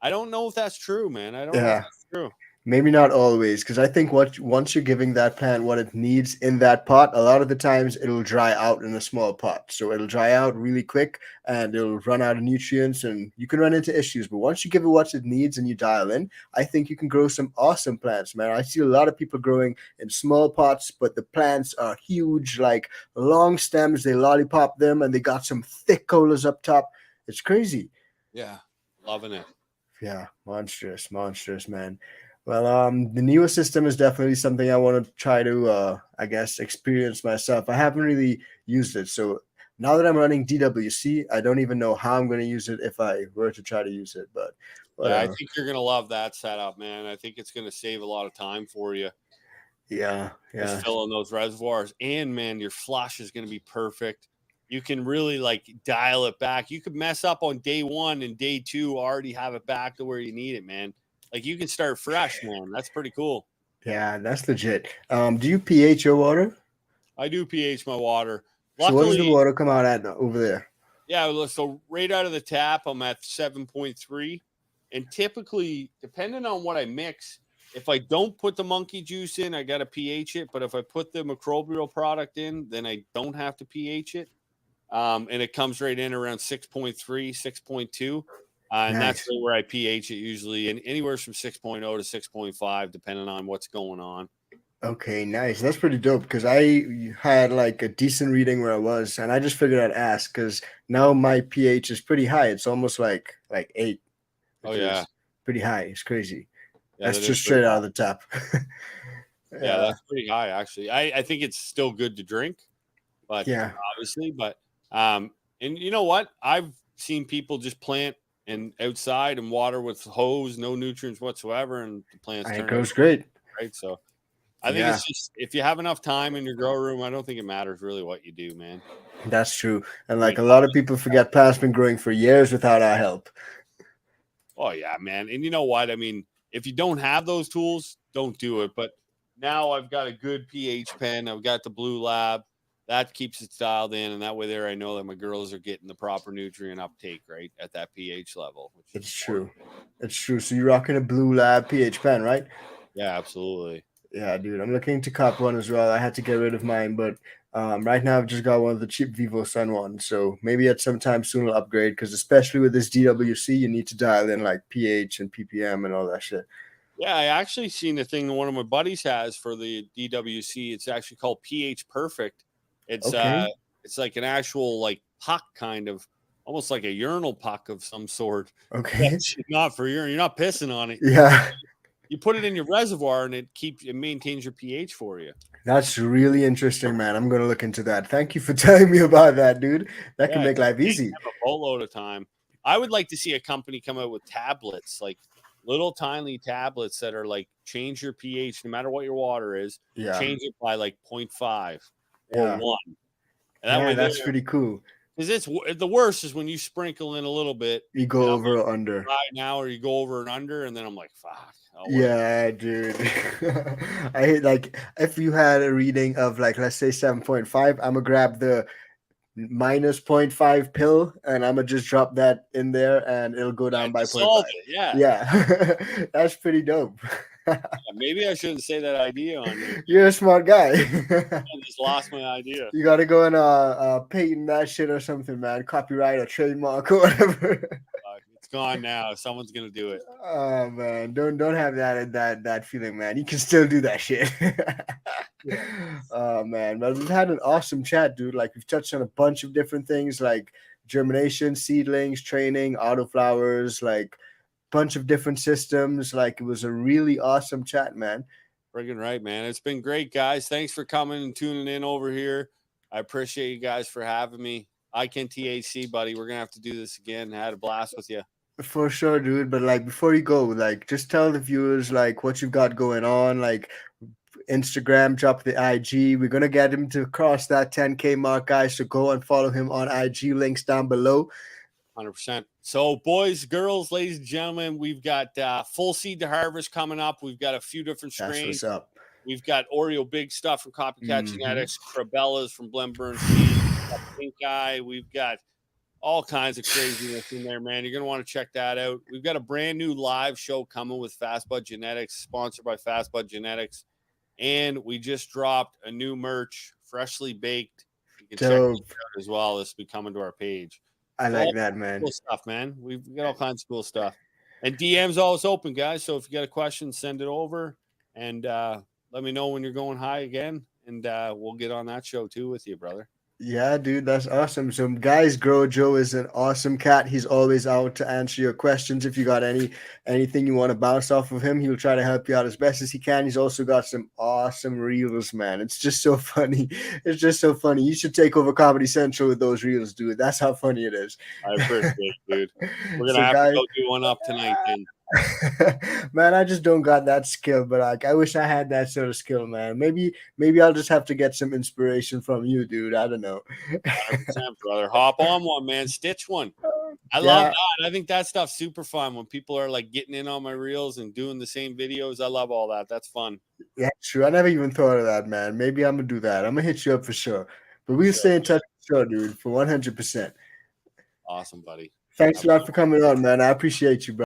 I don't know if that's true, man. I don't know if Yeah. that's true. Maybe not always, because I think once you're giving that plant what it needs in that pot, a lot of the times it'll dry out in a small pot. So it'll dry out really quick and it'll run out of nutrients and you can run into issues. But once you give it what it needs and you dial in, I think you can grow some awesome plants, man. I see a lot of people growing in small pots, but the plants are huge, like long stems. They lollipop them and they got some thick colas up top. It's crazy. Yeah, loving it. Yeah, monstrous, man. Well, the Neo system is definitely something I want to try to, I guess, experience myself. I haven't really used it, so now that I'm running DWC, I don't even know how I'm going to use it if I were to try to use it. But Yeah, I whatever. think you're gonna love that setup, man. I think it's gonna save a lot of time for you. Yeah, Just yeah, filling those reservoirs, and man, your flush is gonna be perfect. You can really like dial it back. You could mess up on day 1 and day 2, already have it back to where you need it, man. Like you can start fresh, man. That's pretty cool. yeah. That's legit. Do you pH your water? I do pH my water. So what does the Luckily, water come out at over there? yeah. So right out of the tap, I'm at 7.3, and typically, depending on what I mix, if I don't put the monkey juice in, I got to pH it. But if I put the microbial product in, then I don't have to pH it. And it comes right in around 6.3, 6.2. And that's Nice. really where I pH it usually, and anywhere from 6.0 to 6.5, depending on what's going on. Okay, nice. That's pretty dope because I had like a decent reading where I was, and I just figured I'd ask because now my pH is pretty high. It's almost like 8, Oh, which yeah. is pretty high. It's crazy. Yeah, That's that is just pretty straight out high. of the tap. Yeah, Yeah, that's pretty high, actually. I think it's still good to drink, but yeah. obviously, and you know what? I've seen people just plant and outside and water with hose, no nutrients whatsoever, and the plants And it turn out goes great. right. So I think Yeah, it's just if you have enough time in your grow room, I don't think it matters really what you do, man. that's true. And I like mean, a lot of people forget plants been growing for years without our help. oh yeah, man. And you know what? I mean, if you don't have those tools, don't do it. But now I've got a good pH pen. I've got the Blue Lab. That keeps it dialed in, and that way there I know that my girls are getting the proper nutrient uptake right at that pH level, which is It's important. true. It's true. So you're rocking a Blue Lab pH pen, right? Yeah, absolutely. Yeah, dude. I'm looking to cop one as well. I had to get rid of mine, but right now I've just got one of the cheap Vivo Sun ones. So maybe at some time soon I'll upgrade because especially with this DWC, you need to dial in like pH and ppm and all that shit. Yeah, I actually seen the thing that one of my buddies has for the DWC. It's actually called pH Perfect. It's Okay. it's like an actual like puck kind of almost like a urinal puck of some sort. Okay. Not for urine. You're not pissing on it. Yeah. you put it in your reservoir and it maintains your pH for you. That's really interesting, man. I'm gonna look into that. Thank you for telling me about that, dude. That can make life easy. Have a boatload of time. I would like to see a company come out with tablets, like little tiny tablets that are like change your pH no matter what your water is. Yeah. Change it by like 0.5 or 1. And that way that's pretty cool. Because it's the worst is when you sprinkle in a little bit. You go over or under. Right now, or you go over and under, and then I'm like, fuck. Yeah, dude. I hate, like, if you had a reading of like, let's say 7.5, I'm gonna grab the minus 0.5 pill and I'm gonna just drop that in there and it'll go down by 0.5. Yeah. That's pretty dope. Maybe I shouldn't say that idea on you. You're a smart guy. I just lost my idea. You gotta go and patent that shit or something, man. Copyright or trademark or whatever. It's gone now. Someone's gonna do it. Oh man, don't have that feeling, man. You can still do that shit. Oh man, but we've had an awesome chat, dude. Like we've touched on a bunch of different things, like germination, seedlings, training, autoflowers, like bunch of different systems. Like it was a really awesome chat, man. Friggin' right, man. It's been great, guys. Thanks for coming and tuning in over here. I appreciate you guys for having me. I can THC, buddy. We're gonna have to do this again. I had a blast with you. For sure, dude. But like before you go, like just tell the viewers like what you've got going on, like Instagram, drop the IG. We're gonna get him to cross that 10K mark, guys. So go and follow him on IG. Links down below. 100%. So, boys, girls, ladies and gentlemen, we've got full seed to harvest coming up. We've got a few different strains. That's what's up. We've got Oreo Big Stuff from Copycat Genetics, Crabellas from Blenburn Seed, Pink Eye. We've got all kinds of craziness in there, man. You're going to want to check that out. We've got a brand new live show coming with Fast Bud Genetics, sponsored by Fast Bud Genetics. And we just dropped a new merch, freshly baked. You can check it out as well. This will be coming to our page. I like that, man. Cool stuff, man. We've got all kinds of cool stuff. And DM's always open, guys. So if you got a question, send it over. And let me know when you're going high again. And we'll get on that show too with you, brother. Yeah, dude, that's awesome. So, guys, Grow Joe is an awesome cat. He's always out to answer your questions. If you got anything you want to bounce off of him, he'll try to help you out as best as he can. He's also got some awesome reels, man. It's just so funny. It's just so funny. You should take over Comedy Central with those reels, dude. That's how funny it is. I appreciate it, dude. We're gonna have to go do one up tonight, then. Man, I just don't got that skill, but like I wish I had that sort of skill, man. Maybe I'll just have to get some inspiration from you, dude. I don't know. 100%, brother. Hop on one, man. Stitch one. I love that. I think that stuff's super fun when people are like getting in on my reels and doing the same videos. I love all that. That's fun. Yeah, true. I never even thought of that, man. Maybe I'm gonna do that. I'm gonna hit you up for sure. But we'll stay in touch for sure, dude, for 100%. Awesome, buddy. Thanks a lot for coming on, man. I appreciate you, bro.